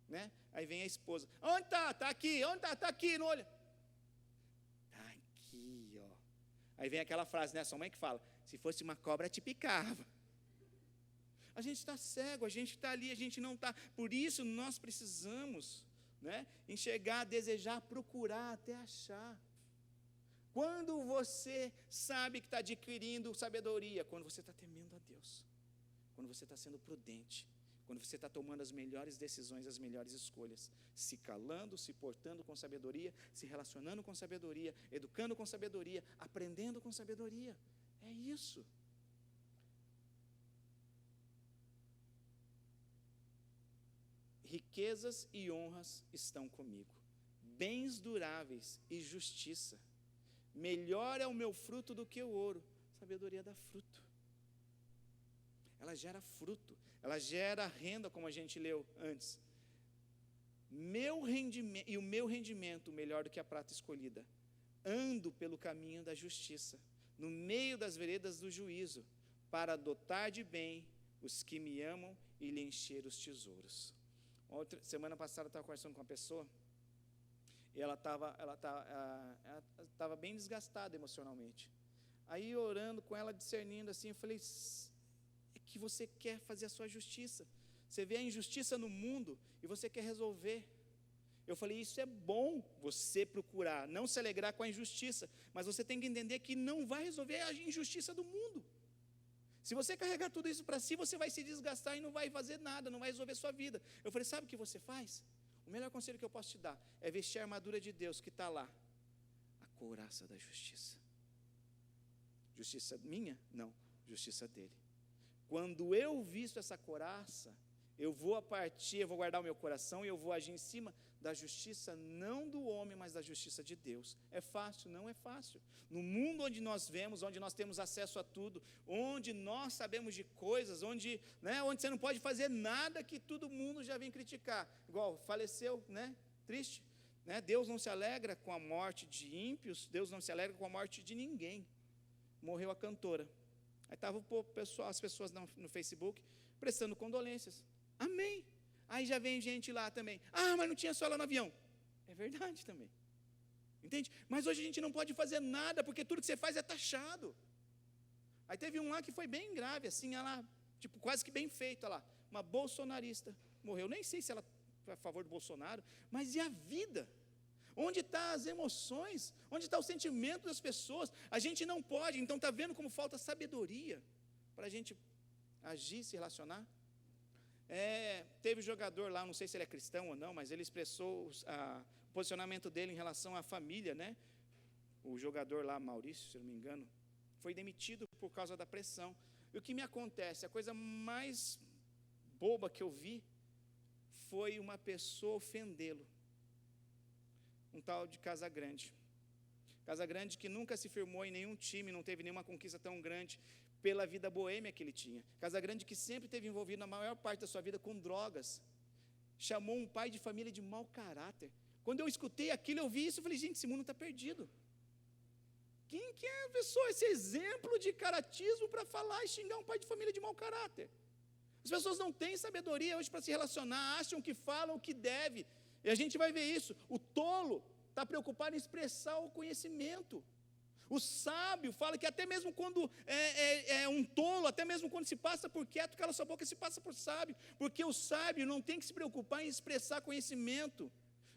[SPEAKER 1] Né? Aí vem a esposa, onde está? Está aqui, onde está? Está aqui, não olha. Está aqui, ó. Aí vem aquela frase, né, sua mãe que fala, se fosse uma cobra te picava. A gente está cego, a gente está ali, a gente não está. Por isso nós precisamos, né, enxergar, desejar, procurar até achar. Quando você sabe que está adquirindo sabedoria? Quando você está temendo a Deus. Quando você está sendo prudente. Quando você está tomando as melhores decisões, as melhores escolhas. Se calando, se portando com sabedoria, se relacionando com sabedoria, educando com sabedoria, aprendendo com sabedoria. É isso. Riquezas e honras estão comigo. Bens duráveis e justiça. Melhor é o meu fruto do que o ouro. Sabedoria dá fruto. Ela gera fruto. Ela gera renda, como a gente leu antes. O meu rendimento melhor do que a prata escolhida. Ando pelo caminho da justiça, no meio das veredas do juízo, para dotar de bem os que me amam e lhe encher os tesouros. Semana passada eu estava conversando com uma pessoa, e ela estava bem desgastada emocionalmente. Aí, orando com ela, discernindo assim, eu falei, é que você quer fazer a sua justiça. Você vê a injustiça no mundo e você quer resolver. Eu falei, isso é bom você procurar, não se alegrar com a injustiça, mas você tem que entender que não vai resolver a injustiça do mundo. Se você carregar tudo isso para si, você vai se desgastar e não vai fazer nada, não vai resolver sua vida. Eu falei, sabe o que você faz? O melhor conselho que eu posso te dar é vestir a armadura de Deus que está lá. A couraça da justiça. Justiça minha? Não, justiça dele. Quando eu visto essa couraça, eu vou guardar o meu coração e eu vou agir em cima da justiça, não do homem, mas da justiça de Deus. É fácil? Não é fácil. No mundo onde nós vemos, onde nós temos acesso a tudo, onde nós sabemos de coisas, onde você não pode fazer nada que todo mundo já vem criticar. Igual, faleceu, triste. Deus não se alegra com a morte de ímpios, Deus não se alegra com a morte de ninguém. Morreu a cantora. Aí estava as pessoas no Facebook prestando condolências. Amém. Aí já vem gente lá também. Mas não tinha só ela no avião. É verdade também. Entende? Mas hoje a gente não pode fazer nada, porque tudo que você faz é taxado. Aí teve um lá que foi bem grave, assim, ela, quase que bem feito, lá. Uma bolsonarista morreu. Nem sei se ela foi a favor do Bolsonaro, mas e a vida? Onde estão as emoções? Onde está o sentimento das pessoas? A gente não pode, então está vendo como falta sabedoria para a gente agir, se relacionar? Teve um jogador lá, não sei se ele é cristão ou não, mas ele expressou o posicionamento dele em relação à família, O jogador lá, Maurício, se eu não me engano, foi demitido por causa da pressão. E o que me acontece? A coisa mais boba que eu vi foi uma pessoa ofendê-lo. Um tal de Casagrande. Casagrande que nunca se firmou em nenhum time, não teve nenhuma conquista tão grande pela vida boêmia que ele tinha. Casagrande que sempre esteve envolvido na maior parte da sua vida com drogas. Chamou um pai de família de mau caráter. Quando eu escutei aquilo, eu vi isso, eu falei, gente, esse mundo está perdido. Quem que é a pessoa, esse exemplo de caratismo para falar e xingar um pai de família de mau caráter? As pessoas não têm sabedoria hoje para se relacionar, acham que falam o que deve. E a gente vai ver isso. O tolo está preocupado em expressar o conhecimento. O sábio fala que até mesmo quando é um tolo, até mesmo quando se passa por quieto, cala sua boca, se passa por sábio. Porque o sábio não tem que se preocupar em expressar conhecimento,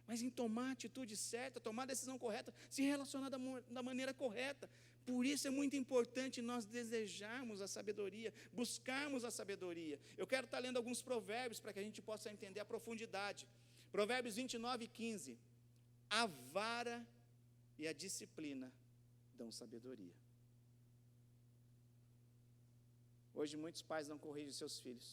[SPEAKER 1] mas em tomar a atitude certa, tomar a decisão correta, se relacionar da maneira correta. Por isso é muito importante nós desejarmos a sabedoria, buscarmos a sabedoria. Eu quero estar lendo alguns provérbios para que a gente possa entender a profundidade. Provérbios 29:15. A vara e a disciplina dão sabedoria. Hoje muitos pais não corrigem seus filhos.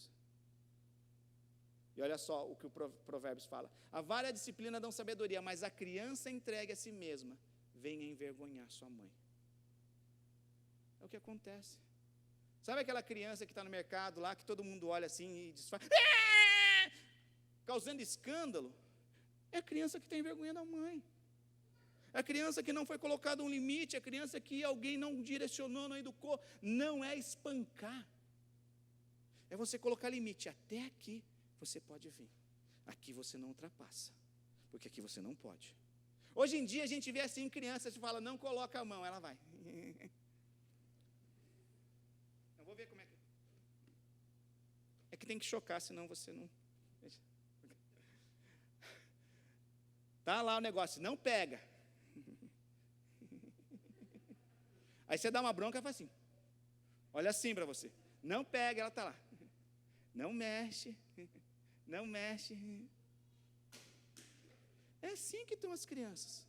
[SPEAKER 1] E olha só o que o Provérbios fala. A vara e a disciplina dão sabedoria, mas a criança entregue a si mesma vem envergonhar sua mãe. É o que acontece. Sabe aquela criança que está no mercado lá, que todo mundo olha assim e desfaz, causando escândalo? É a criança que está envergonhando a mãe. É a criança que não foi colocado um limite, é a criança que alguém não direcionou, não educou. Não é espancar. É você colocar limite. Até aqui você pode vir. Aqui você não ultrapassa. Porque aqui você não pode. Hoje em dia a gente vê assim crianças que fala, não coloca a mão, ela vai. Não vou ver como é que... É que tem que chocar, senão você não... Tá lá o negócio, não pega. Aí você dá uma bronca e faz assim. Olha assim para você. Não pega, ela está lá. Não mexe. Não mexe. É assim que estão as crianças.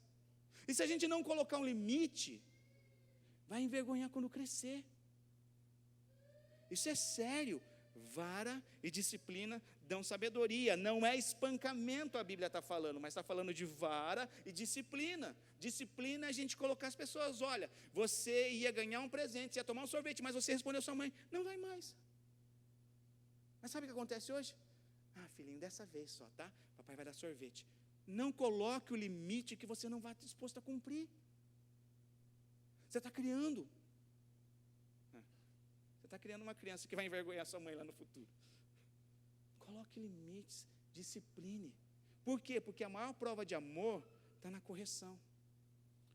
[SPEAKER 1] E se a gente não colocar um limite, vai envergonhar quando crescer. Isso é sério. Vara e disciplina dão sabedoria. Não é espancamento a Bíblia está falando, mas está falando de vara e disciplina. Disciplina é a gente colocar as pessoas, olha, você ia ganhar um presente, você ia tomar um sorvete, mas você respondeu à sua mãe, não vai mais. Mas sabe o que acontece hoje? Ah, filhinho, dessa vez só, tá? Papai vai dar sorvete. Não coloque o limite que você não vai estar disposto a cumprir. Você está criando. Você está criando uma criança que vai envergonhar sua mãe lá no futuro. Coloque limites, discipline. Por quê? Porque a maior prova de amor está na correção.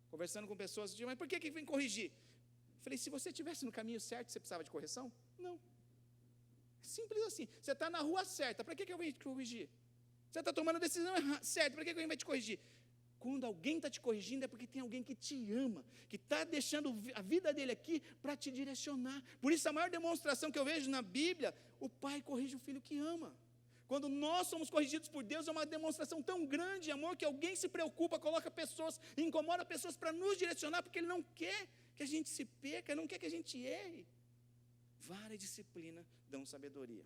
[SPEAKER 1] Conversando com pessoas, mas por que vem corrigir? Falei, se você estivesse no caminho certo, você precisava de correção? Não. Simples assim. Você está na rua certa, para que eu venho te corrigir? Você está tomando a decisão certa, para que eu venho te corrigir? Quando alguém está te corrigindo, é porque tem alguém que te ama, que está deixando a vida dele aqui para te direcionar. Por isso, a maior demonstração que eu vejo na Bíblia, o pai corrige o filho que ama. Quando nós somos corrigidos por Deus, é uma demonstração tão grande de amor que alguém se preocupa, coloca pessoas, incomoda pessoas para nos direcionar, porque Ele não quer que a gente se perca, não quer que a gente erre. Vara e disciplina dão sabedoria.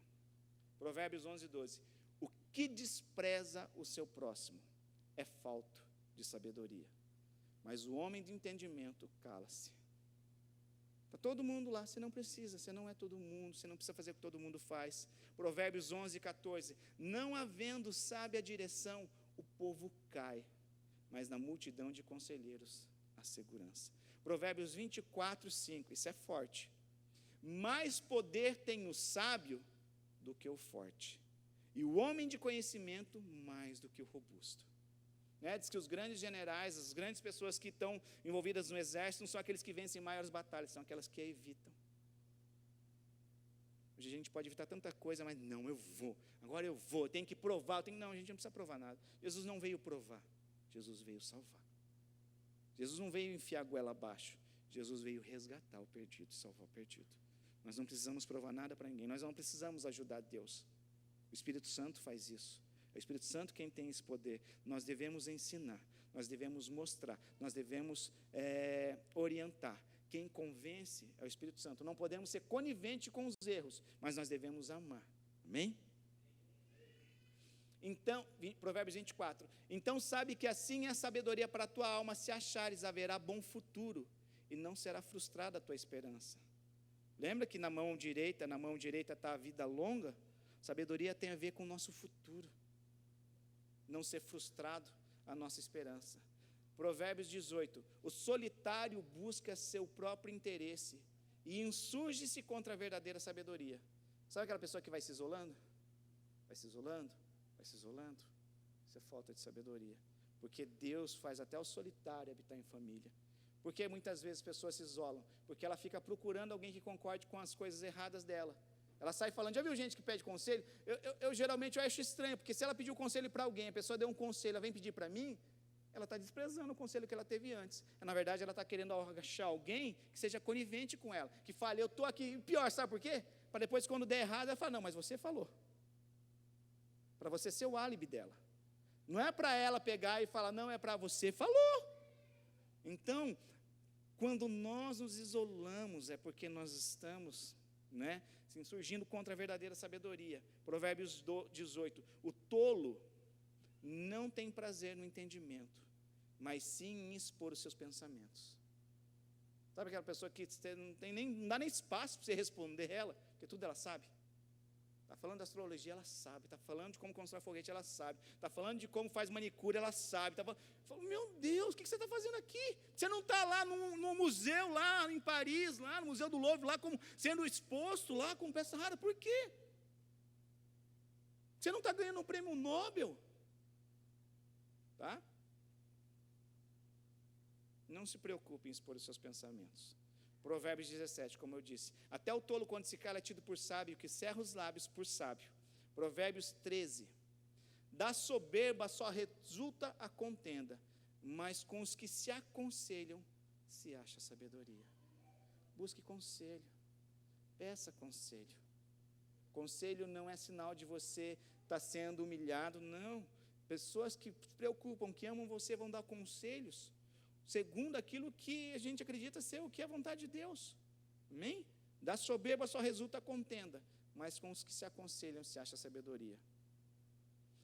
[SPEAKER 1] Provérbios 11:12. O que despreza o seu próximo é falto de sabedoria, mas o homem de entendimento cala-se. Está todo mundo lá, você não precisa, você não é todo mundo, você não precisa fazer o que todo mundo faz. Provérbios 11:14. Não havendo sábia direção, o povo cai, mas na multidão de conselheiros há segurança. Provérbios 24:5. Isso é forte. Mais poder tem o sábio do que o forte, e o homem de conhecimento mais do que o robusto. Diz que os grandes generais, as grandes pessoas que estão envolvidas no exército, não são aqueles que vencem maiores batalhas, são aquelas que a evitam. Hoje a gente pode evitar tanta coisa, mas não, eu vou, agora eu vou, tenho que provar, não, a gente não precisa provar nada. Jesus não veio provar, Jesus veio salvar. Jesus não veio enfiar a goela abaixo, Jesus veio resgatar o perdido, salvar o perdido. Nós não precisamos provar nada para ninguém, nós não precisamos ajudar Deus. O Espírito Santo faz isso. É o Espírito Santo quem tem esse poder. Nós devemos ensinar, nós devemos mostrar, nós devemos orientar. Quem convence é o Espírito Santo. Não podemos ser coniventes com os erros, mas nós devemos amar. Amém? Então, Provérbios 24. Então sabe que assim é a sabedoria para a tua alma, se achares, haverá bom futuro, e não será frustrada a tua esperança. Lembra que na mão direita está a vida longa? Sabedoria tem a ver com o nosso futuro. Não ser frustrado a nossa esperança. Provérbios 18. O solitário busca seu próprio interesse e insurge-se contra a verdadeira sabedoria. Sabe aquela pessoa que vai se isolando? Vai se isolando, vai se isolando. Isso é falta de sabedoria. Porque Deus faz até o solitário habitar em família. Porque muitas vezes as pessoas se isolam? Porque ela fica procurando alguém que concorde com as coisas erradas dela. Ela sai falando, já viu gente que pede conselho? Eu geralmente acho estranho, porque se ela pediu conselho para alguém, a pessoa deu um conselho, ela vem pedir para mim, ela está desprezando o conselho que ela teve antes. Na verdade, ela está querendo achar alguém que seja conivente com ela, que fale, eu estou aqui, pior, sabe por quê? Para depois, quando der errado, ela fala, não, mas você falou. Para você ser o álibi dela. Não é para ela pegar e falar, não, é para você, falou. Então, quando nós nos isolamos, é porque nós estamos, se insurgindo contra a verdadeira sabedoria. Provérbios 18. O tolo não tem prazer no entendimento, mas sim em expor os seus pensamentos. Sabe aquela pessoa que não dá nem espaço para você responder ela, porque tudo ela sabe? Está falando de astrologia, ela sabe. Está falando de como constrói foguete, ela sabe. Está falando de como faz manicure, ela sabe. Meu Deus, o que você está fazendo aqui? Você não está lá no museu, lá em Paris, lá no Museu do Louvre, lá como, sendo exposto lá com peça rara. Por quê? Você não está ganhando um prêmio Nobel. Tá? Não se preocupe em expor os seus pensamentos. Provérbios 17, como eu disse. Até o tolo, quando se cala, é tido por sábio, que cerra os lábios por sábio. Provérbios 13. Da soberba só resulta a contenda, mas com os que se aconselham se acha sabedoria. Busque conselho. Peça conselho. Conselho não é sinal de você estar sendo humilhado, não. Pessoas que se preocupam, que amam você, vão dar conselhos segundo aquilo que a gente acredita ser o que é a vontade de Deus. Amém? Da soberba só resulta a contenda, mas com os que se aconselham se acha sabedoria.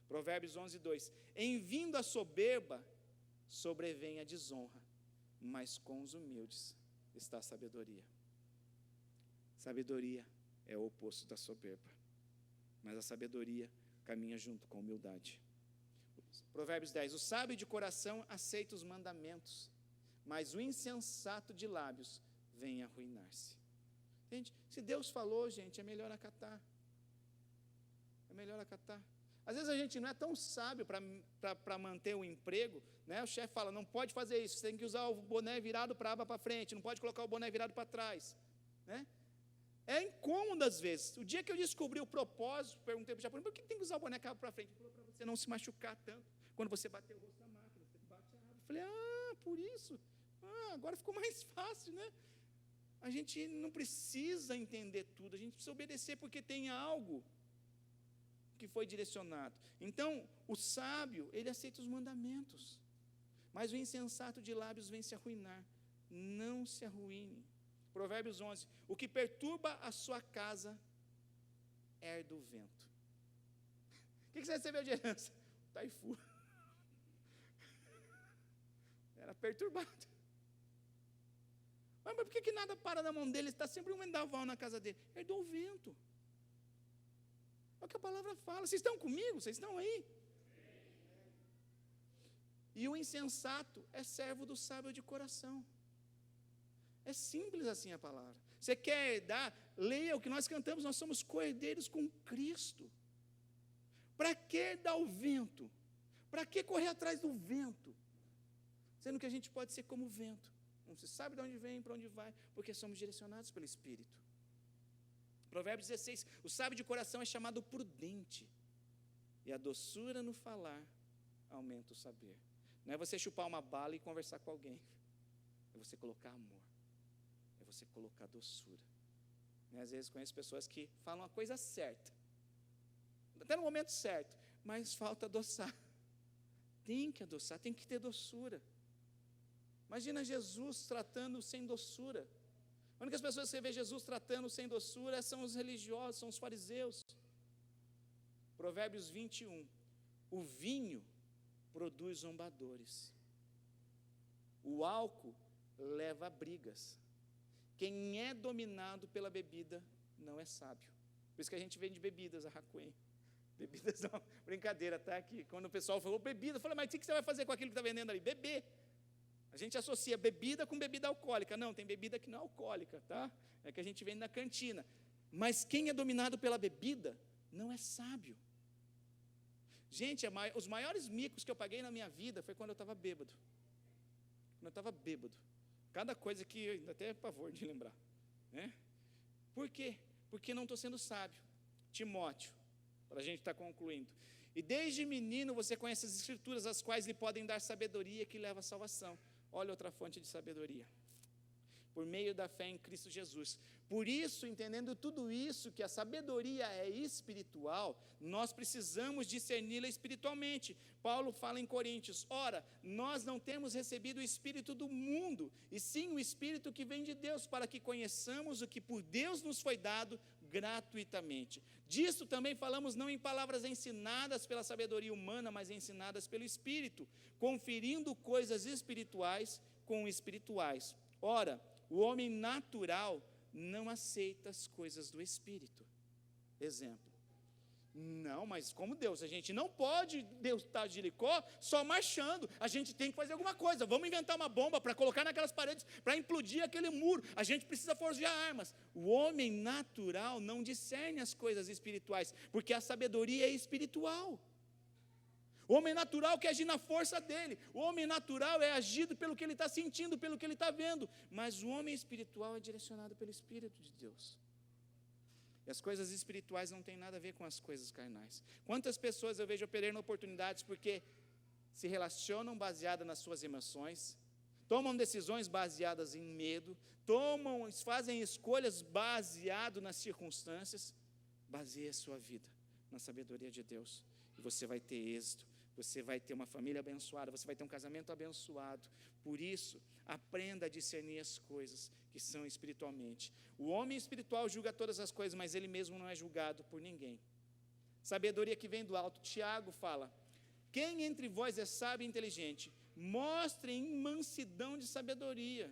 [SPEAKER 1] Provérbios 11, 2. Em vindo a soberba, sobrevém a desonra, mas com os humildes está a sabedoria. Sabedoria é o oposto da soberba, mas a sabedoria caminha junto com a humildade. Provérbios 10. O sábio de coração aceita os mandamentos, mas o insensato de lábios vem arruinar-se. Gente, se Deus falou, gente, é melhor acatar. É melhor acatar. Às vezes a gente não é tão sábio para manter o emprego, né? O chefe fala, não pode fazer isso, você tem que usar o boné virado para a aba para frente, não pode colocar o boné virado para trás, né? É incômodo às vezes. O dia que eu descobri o propósito, perguntei para o japonês, por que tem que usar o boné para frente? Ele falou, para você não se machucar tanto. Quando você bater o rosto na máquina, você bate a aba. Eu falei, por isso. Agora ficou mais fácil, né? A gente não precisa entender tudo, a gente precisa obedecer porque tem algo que foi direcionado. Então, o sábio, ele aceita os mandamentos, mas o insensato de lábios vem se arruinar. Não se arruine. Provérbios 11. O que perturba a sua casa herda o vento. O que você recebeu de herança? Taifu. Era perturbado. Mas por que nada para na mão dele? Está sempre um vendaval na casa dele. Herdou o vento. É o que a palavra fala. Vocês estão comigo? Vocês estão aí? E o insensato é servo do sábio de coração. É simples assim a palavra. Você quer herdar? Leia o que nós cantamos. Nós somos co-herdeiros com Cristo. Para que dar o vento? Para que correr atrás do vento? Sendo que a gente pode ser como o vento. Não se sabe de onde vem, para onde vai, porque somos direcionados pelo Espírito. Provérbios 16. O sábio de coração é chamado prudente, e a doçura no falar aumenta o saber. Não é você chupar uma bala e conversar com alguém. É você colocar amor. É você colocar doçura. Às vezes conheço pessoas que falam a coisa certa, até no momento certo, mas falta adoçar. Tem que adoçar, tem que ter doçura. Imagina Jesus tratando sem doçura. A única pessoas que você vê Jesus tratando sem doçura são os religiosos, são os fariseus. Provérbios 21. O vinho produz zombadores. O álcool leva a brigas. Quem é dominado pela bebida não é sábio. Por isso que a gente vende bebidas, a Racuém. Bebidas não, brincadeira, tá? Aqui, quando o pessoal falou bebida, eu falei, mas o que você vai fazer com aquilo que está vendendo ali? Beber. A gente associa bebida com bebida alcoólica. Não, tem bebida que não é alcoólica, tá? É que a gente vende na cantina. Mas quem é dominado pela bebida não é sábio. Gente, os maiores micos que eu paguei na minha vida foi quando eu estava bêbado. Quando eu estava bêbado. Cada coisa que eu ainda até é pavor de lembrar, né? Por quê? Porque não estou sendo sábio. Timóteo, para a gente estar concluindo. E desde menino você conhece as escrituras, as quais lhe podem dar sabedoria que leva à salvação. Olha outra fonte de sabedoria. Por meio da fé em Cristo Jesus. Por isso, entendendo tudo isso, que a sabedoria é espiritual, nós precisamos discerni-la espiritualmente. Paulo fala em Coríntios, ora, nós não temos recebido o Espírito do mundo, e sim o Espírito que vem de Deus, para que conheçamos o que por Deus nos foi dado gratuitamente. Disso também falamos não em palavras ensinadas pela sabedoria humana, mas ensinadas pelo Espírito, conferindo coisas espirituais com espirituais. Ora, o homem natural não aceita as coisas do Espírito. Exemplo, Não, mas como Deus? A gente não pode derrotar Jericó só marchando. A gente tem que fazer alguma coisa. Vamos inventar uma bomba para colocar naquelas paredes, para implodir aquele muro. A gente precisa forjar armas. O homem natural não discerne as coisas espirituais, porque a sabedoria é espiritual. O homem natural quer agir na força dele. O homem natural é agido pelo que ele está sentindo, pelo que ele está vendo. Mas o homem espiritual é direcionado pelo Espírito de Deus. E as coisas espirituais não têm nada a ver com as coisas carnais. Quantas pessoas eu vejo perdendo oportunidades porque se relacionam baseadas nas suas emoções, tomam decisões baseadas em medo, fazem escolhas baseadas nas circunstâncias. Baseie a sua vida na sabedoria de Deus e você vai ter êxito. Você vai ter uma família abençoada, você vai ter um casamento abençoado. Por isso, aprenda a discernir as coisas que são espiritualmente. O homem espiritual julga todas as coisas, mas ele mesmo não é julgado por ninguém. Sabedoria que vem do alto. Tiago fala: quem entre vós é sábio e inteligente, mostrem mansidão de sabedoria,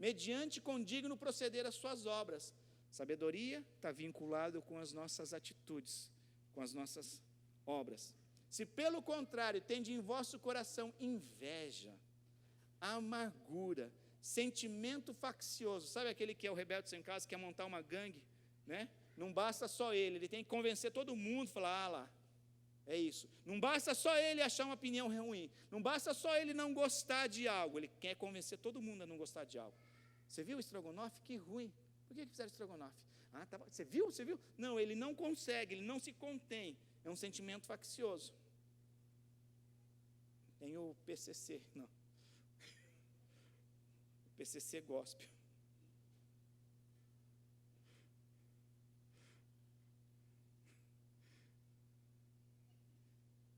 [SPEAKER 1] mediante condigno proceder às suas obras. Sabedoria está vinculado com as nossas atitudes, com as nossas obras. Se pelo contrário tende em vosso coração inveja, amargura, sentimento faccioso, sabe aquele que é o rebelde sem causa, quer montar uma gangue, né? Não basta só ele tem que convencer todo mundo, falar, lá, é isso. Não basta só ele achar uma opinião ruim, não basta só ele não gostar de algo, ele quer convencer todo mundo a não gostar de algo. Você viu o estrogonofe? Que ruim. Por que fizeram estrogonofe? Ah, tá bom. Você viu? Não, ele não consegue, ele não se contém. É um sentimento faccioso. Tem o PCC, não. O PCC gospel.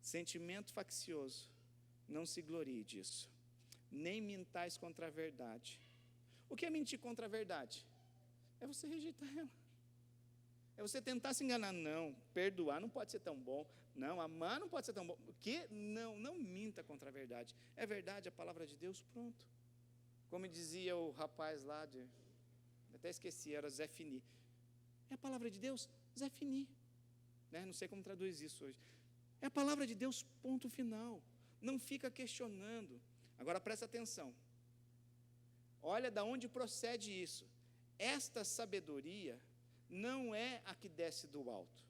[SPEAKER 1] Sentimento faccioso. Não se glorie disso. Nem mintais contra a verdade. O que é mentir contra a verdade? É você rejeitar ela. É você tentar se enganar. Não, perdoar não pode ser tão bom. Não, amar não pode ser tão bom. O quê? Não minta contra a verdade. É verdade, a palavra de Deus, pronto. Como dizia o rapaz lá, até esqueci, era Zé Fini. É a palavra de Deus, Zé Fini. Né? Não sei como traduz isso hoje. É a palavra de Deus, ponto final. Não fica questionando. Agora presta atenção. Olha de onde procede isso. Esta sabedoria não é a que desce do alto.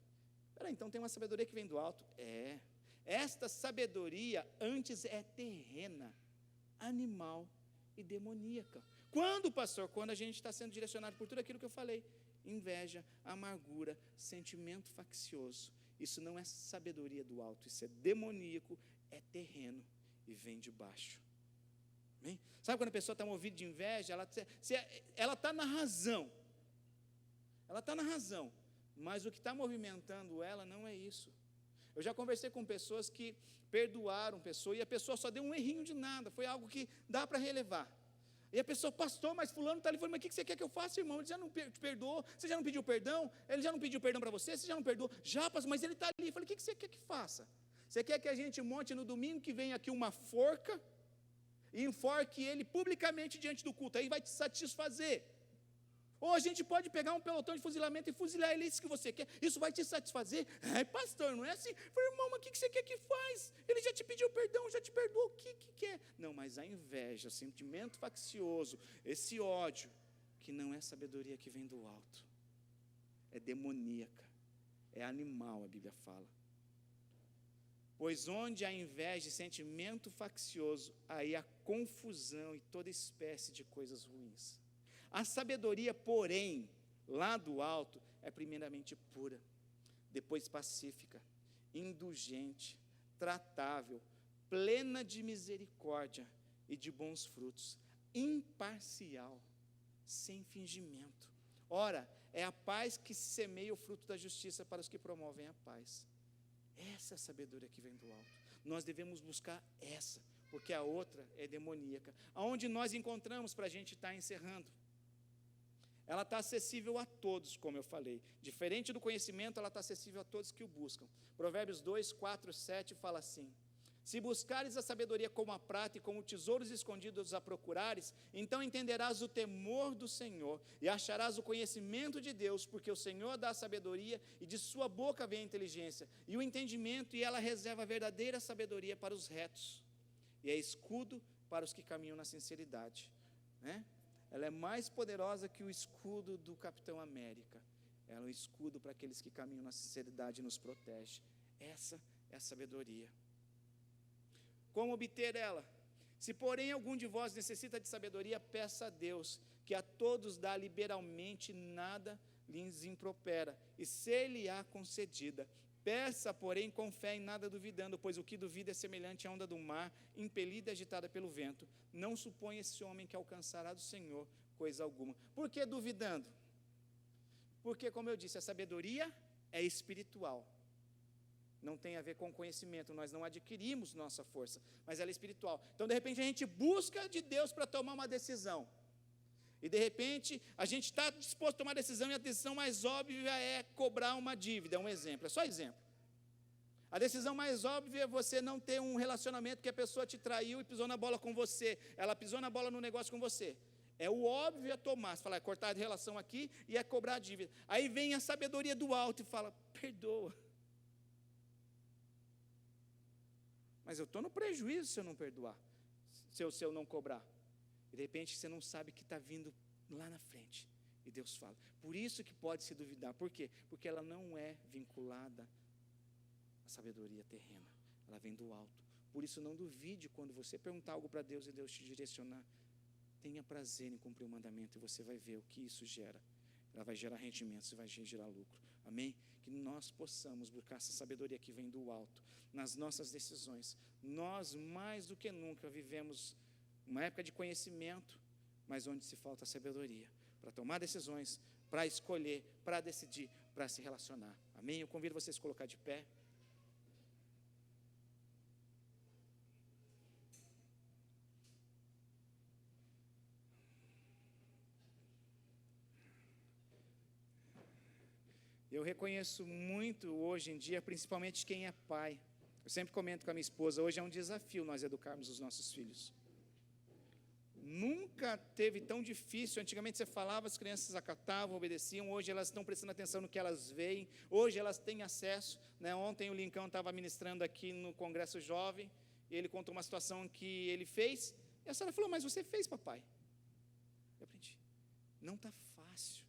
[SPEAKER 1] Então tem uma sabedoria que vem do alto? É. Esta sabedoria antes é terrena, animal e demoníaca. Quando, pastor? Quando a gente está sendo direcionado por tudo aquilo que eu falei. Inveja, amargura, sentimento faccioso. Isso não é sabedoria do alto, isso é demoníaco, é terreno e vem de baixo. Amém? Sabe quando a pessoa está movida de inveja, ela está na razão. Ela está na razão, mas o que está movimentando ela não é isso. Eu já conversei com pessoas que perdoaram pessoa, e a pessoa só deu um errinho de nada, foi algo que dá para relevar. E a pessoa, pastor, mas fulano está ali, falando, mas o que você quer que eu faça, irmão? Ele já não te perdoou, você já não pediu perdão? Ele já não pediu perdão para você já não perdoou? Já, pastor, mas ele está ali. Eu falei, o que você quer que faça? Você quer que a gente monte no domingo que vem aqui uma forca, e enforque ele publicamente diante do culto, aí vai te satisfazer? Ou a gente pode pegar um pelotão de fuzilamento e fuzilar ele, isso que você quer, isso vai te satisfazer? Ai, pastor, não é assim. Eu falei, irmão, mas o que você quer que faz? Ele já te pediu perdão, já te perdoou, o que quer? Não, mas a inveja, o sentimento faccioso, esse ódio, que não é sabedoria que vem do alto, é demoníaca, é animal, a Bíblia fala. Pois onde há inveja e sentimento faccioso, aí há confusão e toda espécie de coisas ruins. A sabedoria, porém, lá do alto, é primeiramente pura, depois pacífica, indulgente, tratável, plena de misericórdia e de bons frutos, imparcial, sem fingimento. Ora, é a paz que semeia o fruto da justiça para os que promovem a paz. Essa é a sabedoria que vem do alto. Nós devemos buscar essa, porque a outra é demoníaca. Aonde nós encontramos, para a gente estar encerrando? Ela está acessível a todos, como eu falei. Diferente do conhecimento, ela está acessível a todos que o buscam. Provérbios 2, 4, 7 fala assim: Se buscares a sabedoria como a prata e como tesouros escondidos a procurares, então entenderás o temor do Senhor e acharás o conhecimento de Deus, porque o Senhor dá a sabedoria e de sua boca vem a inteligência e o entendimento, e ela reserva a verdadeira sabedoria para os retos e é escudo para os que caminham na sinceridade, né? Ela é mais poderosa que o escudo do Capitão América. Ela é um escudo para aqueles que caminham na sinceridade e nos protege. Essa é a sabedoria. Como obter ela? Se porém algum de vós necessita de sabedoria, peça a Deus, que a todos dá liberalmente, nada lhes impropera, e ser-lhe-á concedida. Peça, porém, com fé, em nada duvidando, pois o que duvida é semelhante à onda do mar, impelida e agitada pelo vento. Não suponha esse homem que alcançará do Senhor coisa alguma. Por que duvidando? Porque, como eu disse, a sabedoria é espiritual. Não tem a ver com conhecimento, nós não adquirimos nossa força, mas ela é espiritual. Então, de repente, a gente busca de Deus para tomar uma decisão. E, de repente, a gente está disposto a tomar decisão, e a decisão mais óbvia é cobrar uma dívida, é um exemplo, é só exemplo. A decisão mais óbvia é você não ter um relacionamento que a pessoa te traiu e pisou na bola com você, ela pisou na bola no negócio com você. É o óbvio a tomar, você fala, é cortar a relação aqui e é cobrar a dívida. Aí vem a sabedoria do alto e fala, perdoa. Mas eu estou no prejuízo se eu não perdoar, se eu não cobrar. E de repente você não sabe que está vindo lá na frente. E Deus fala. Por isso que pode se duvidar. Por quê? Porque ela não é vinculada à sabedoria terrena. Ela vem do alto. Por isso não duvide quando você perguntar algo para Deus e Deus te direcionar. Tenha prazer em cumprir o mandamento e você vai ver o que isso gera. Ela vai gerar rendimentos e vai gerar lucro. Amém? Que nós possamos buscar essa sabedoria que vem do alto nas nossas decisões. Nós, mais do que nunca, vivemos uma época de conhecimento, mas onde se falta sabedoria para tomar decisões, para escolher, para decidir, para se relacionar. Amém? Eu convido vocês a se colocar de pé. Eu reconheço muito hoje em dia, principalmente quem é pai. Eu sempre comento com a minha esposa, hoje é um desafio nós educarmos os nossos filhos. Nunca teve tão difícil. Antigamente você falava, as crianças acatavam, obedeciam. Hoje elas estão prestando atenção no que elas veem. Hoje elas têm acesso, né? Ontem o Lincão estava ministrando aqui no Congresso Jovem, e ele contou uma situação que ele fez, e a senhora falou, mas você fez, papai? Eu aprendi. Não está fácil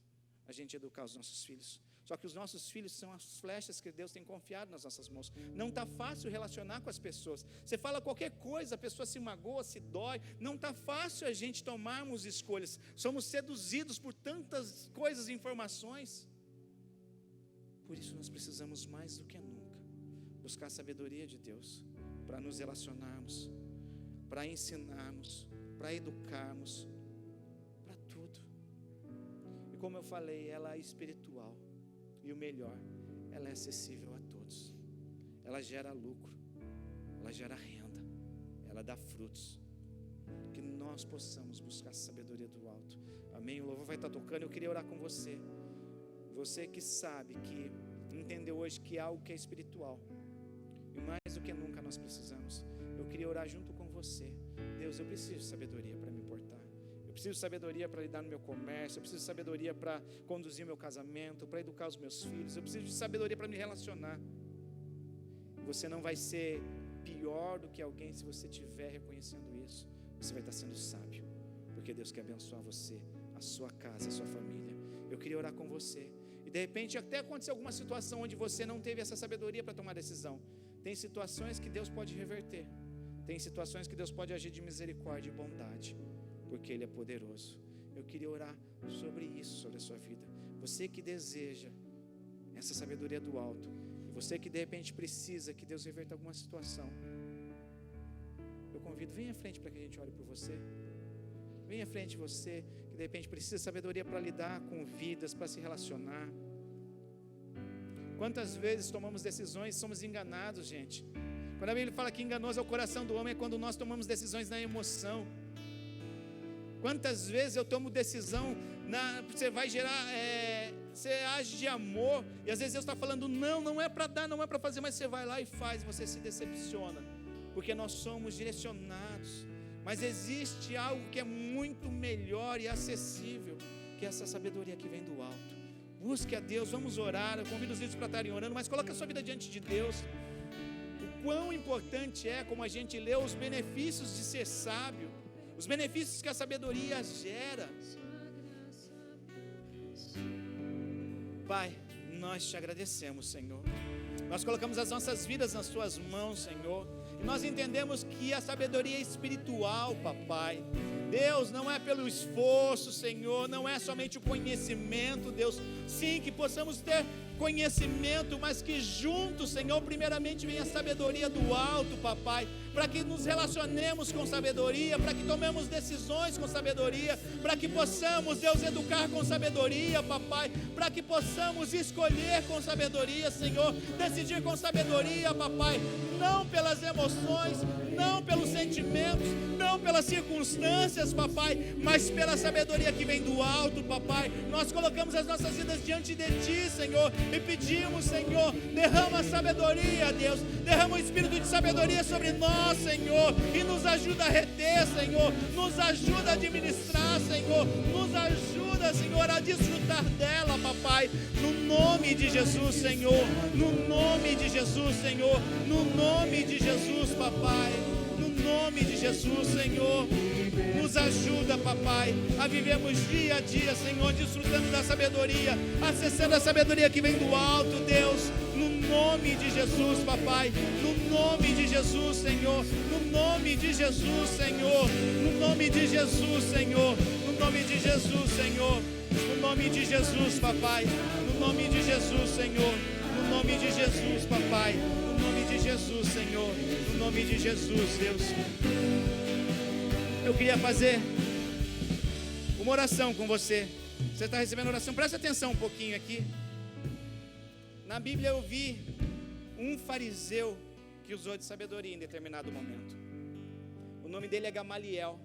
[SPEAKER 1] a gente educar os nossos filhos. Só que os nossos filhos são as flechas que Deus tem confiado nas nossas mãos. Não está fácil relacionar com as pessoas. Você fala qualquer coisa, a pessoa se magoa, se dói. Não está fácil a gente tomarmos escolhas. Somos seduzidos por tantas coisas e informações. Por isso nós precisamos mais do que nunca buscar a sabedoria de Deus para nos relacionarmos, para ensinarmos, para educarmos, para tudo. E como eu falei, ela é espiritual. E o melhor, ela é acessível a todos. Ela gera lucro, ela gera renda, ela dá frutos. Que nós possamos buscar a sabedoria do alto. Amém? O louvor vai estar tocando. Eu queria orar com você. Você que sabe, que entendeu hoje que é algo que é espiritual. E mais do que nunca nós precisamos. Eu queria orar junto com você. Deus, eu preciso de sabedoria para me portar. Eu preciso de sabedoria para lidar no meu comércio. Eu preciso de sabedoria para conduzir o meu casamento, para educar os meus filhos. Eu preciso de sabedoria para me relacionar. Você não vai ser pior do que alguém se você estiver reconhecendo isso. Você vai estar sendo sábio, porque Deus quer abençoar você, a sua casa, a sua família. Eu queria orar com você. E de repente até acontecer alguma situação onde você não teve essa sabedoria para tomar decisão. Tem situações que Deus pode reverter. Tem situações que Deus pode agir de misericórdia e bondade, porque Ele é poderoso. Eu queria orar sobre isso, sobre a sua vida. Você que deseja essa sabedoria do alto, e você que de repente precisa que Deus reverta alguma situação, eu convido, venha à frente para que a gente ore por você. Venha à frente você que de repente precisa de sabedoria para lidar com vidas, para se relacionar. Quantas vezes tomamos decisões e somos enganados, gente? Quando a Bíblia fala que enganoso é o coração do homem, é quando nós tomamos decisões na emoção. Quantas vezes eu tomo decisão, você vai gerar, você age de amor, e às vezes Deus está falando, não é para dar, não é para fazer, mas você vai lá e faz, e você se decepciona, porque nós somos direcionados. Mas existe algo que é muito melhor e acessível, que é essa sabedoria que vem do alto. Busque a Deus, vamos orar. Eu convido os líderes para estarem orando, mas coloque a sua vida diante de Deus. O quão importante é, como a gente lê, os benefícios de ser sábio, os benefícios que a sabedoria gera. Pai, nós te agradecemos, Senhor. Nós colocamos as nossas vidas nas tuas mãos, Senhor. E nós entendemos que a sabedoria é espiritual, papai. Deus, não é pelo esforço, Senhor, não é somente o conhecimento, Deus. Sim, que possamos ter conhecimento, mas que juntos, Senhor, primeiramente vem a sabedoria do alto, papai, para que nos relacionemos com sabedoria, para que tomemos decisões com sabedoria, para que possamos, Deus, educar com sabedoria, papai, para que possamos escolher com sabedoria, Senhor, decidir com sabedoria, papai, não pelas emoções, não pelos sentimentos, não pelas circunstâncias, papai, mas pela sabedoria que vem do alto, papai. Nós colocamos as nossas vidas diante de ti, Senhor, e pedimos, Senhor, derrama a sabedoria, Deus, derrama o espírito de sabedoria sobre nós, Senhor, e nos ajuda a reter, Senhor, nos ajuda a administrar, Senhor, nos ajuda, Senhor, a desfrutar dela, papai, no nome de Jesus, Senhor, no nome de Jesus, Senhor, no nome de Jesus, papai, no nome de Jesus, Senhor, nos ajuda, papai, a vivermos dia a dia, Senhor, desfrutando da sabedoria, acessando a sabedoria que vem do alto, Deus, no nome de Jesus, papai, no nome de Jesus, Senhor, no nome de Jesus, Senhor, no nome de Jesus, Senhor, no nome de Jesus, Senhor, no nome de Jesus, papai, no nome de Jesus, Senhor, no nome de Jesus, papai, no nome de Jesus, Senhor, no nome de Jesus, Deus. Eu queria fazer uma oração com você. Você está recebendo oração? Presta atenção um pouquinho aqui. Na Bíblia eu vi um fariseu que usou de sabedoria em determinado momento. O nome dele é Gamaliel.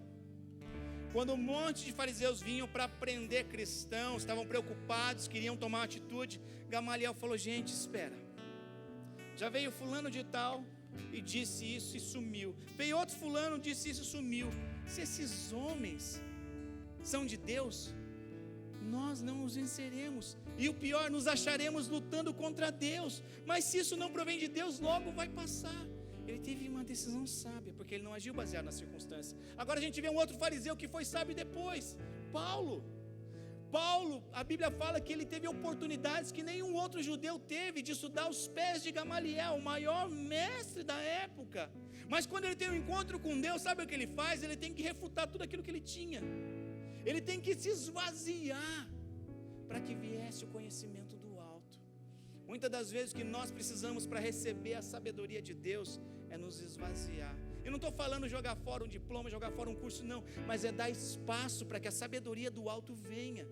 [SPEAKER 1] Quando um monte de fariseus vinham para prender cristãos, estavam preocupados, queriam tomar uma atitude, Gamaliel falou: gente, espera. Já veio fulano de tal e disse isso e sumiu. Veio outro fulano, disse isso e sumiu. Se esses homens são de Deus, nós não os venceremos. E o pior, nos acharemos lutando contra Deus. Mas se isso não provém de Deus, logo vai passar. Ele teve uma decisão sábia, porque ele não agiu baseado nas circunstâncias. Agora a gente vê um outro fariseu que foi sábio depois, Paulo, a Bíblia fala que ele teve oportunidades que nenhum outro judeu teve, de estudar os pés de Gamaliel, o maior mestre da época. Mas quando ele tem um encontro com Deus, sabe o que ele faz? Ele tem que refutar tudo aquilo que ele tinha. Ele tem que se esvaziar, para que viesse o conhecimento do alto. Muitas das vezes o que nós precisamos para receber a sabedoria de Deus é nos esvaziar. Eu não estou falando jogar fora um diploma, jogar fora um curso, não, mas é dar espaço para que a sabedoria do alto venha.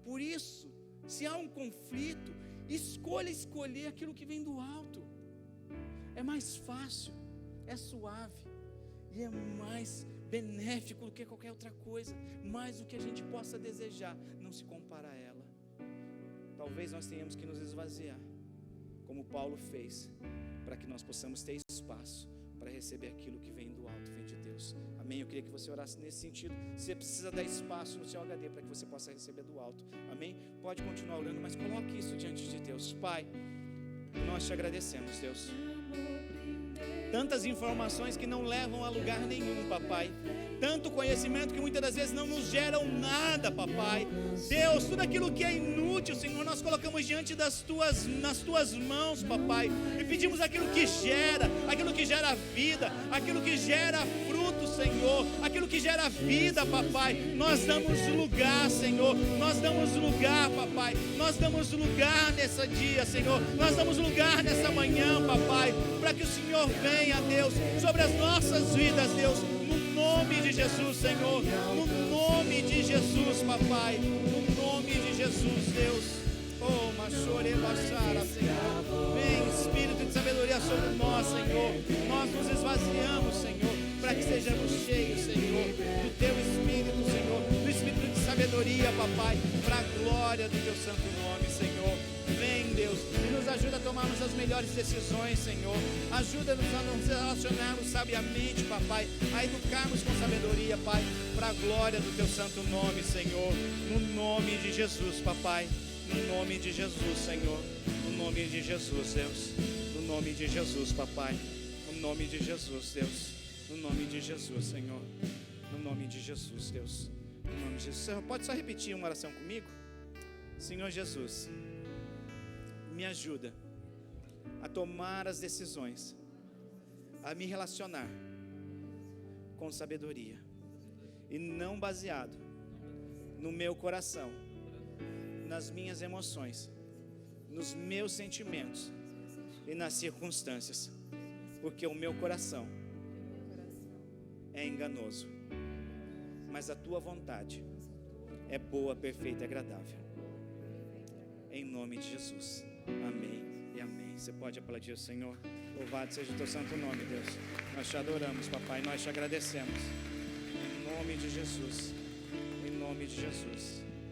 [SPEAKER 1] Por isso, se há um conflito, escolher aquilo que vem do alto. É mais fácil, é suave e é mais benéfico do que qualquer outra coisa. Mais do que a gente possa desejar, não se compara a ela. Talvez nós tenhamos que nos esvaziar, como Paulo fez, para que nós possamos ter espaço para receber aquilo que vem do alto, vem de Deus. Amém? Eu queria que você orasse nesse sentido. Você precisa dar espaço no seu HD para que você possa receber do alto. Amém? Pode continuar orando, mas coloque isso diante de Deus. Pai, nós te agradecemos, Deus. Tantas informações que não levam a lugar nenhum, papai. Tanto conhecimento que muitas das vezes não nos geram nada, papai. Deus, tudo aquilo que é inútil, Senhor, nós colocamos diante nas tuas mãos, papai. E pedimos aquilo que gera vida, aquilo que gera fruto, Senhor, aquilo que gera vida, papai. Nós damos lugar, Senhor. Nós damos lugar, papai. Nós damos lugar nesse dia, Senhor. Nós damos lugar nessa manhã, papai, para que o Senhor venha, Deus, sobre as nossas vidas, Deus, no nome de Jesus, Senhor, no nome de Jesus, papai, no nome de Jesus, Deus. Oh, machore baixara, Senhor. Vem, Espírito de sabedoria sobre nós, Senhor. Nós nos esvaziamos, Senhor, para que sejamos cheios, Senhor, do Teu Espírito, Senhor, do Espírito de sabedoria. sabedoria, papai, para a glória do teu santo nome, Senhor. Vem, Deus, e nos ajuda a tomarmos as melhores decisões, Senhor. Ajuda-nos a nos relacionarmos sabiamente, papai, a educarmos com sabedoria, Pai, para a glória do teu santo nome, Senhor. No nome de Jesus, papai. No nome de Jesus, Senhor. No nome de Jesus, Deus. No nome de Jesus, papai. No nome de Jesus, Deus. No nome de Jesus, Senhor. No nome de Jesus, Deus. No nome de Jesus. Senhor, pode só repetir uma oração comigo? Senhor Jesus, me ajuda a tomar as decisões, a me relacionar com sabedoria e não baseado no meu coração, nas minhas emoções, nos meus sentimentos e nas circunstâncias, porque o meu coração é enganoso, mas a tua vontade é boa, perfeita e agradável. Em nome de Jesus. Amém e amém. Você pode aplaudir o Senhor. Louvado seja o teu santo nome, Deus. Nós te adoramos, papai, nós te agradecemos. Em nome de Jesus. Em nome de Jesus.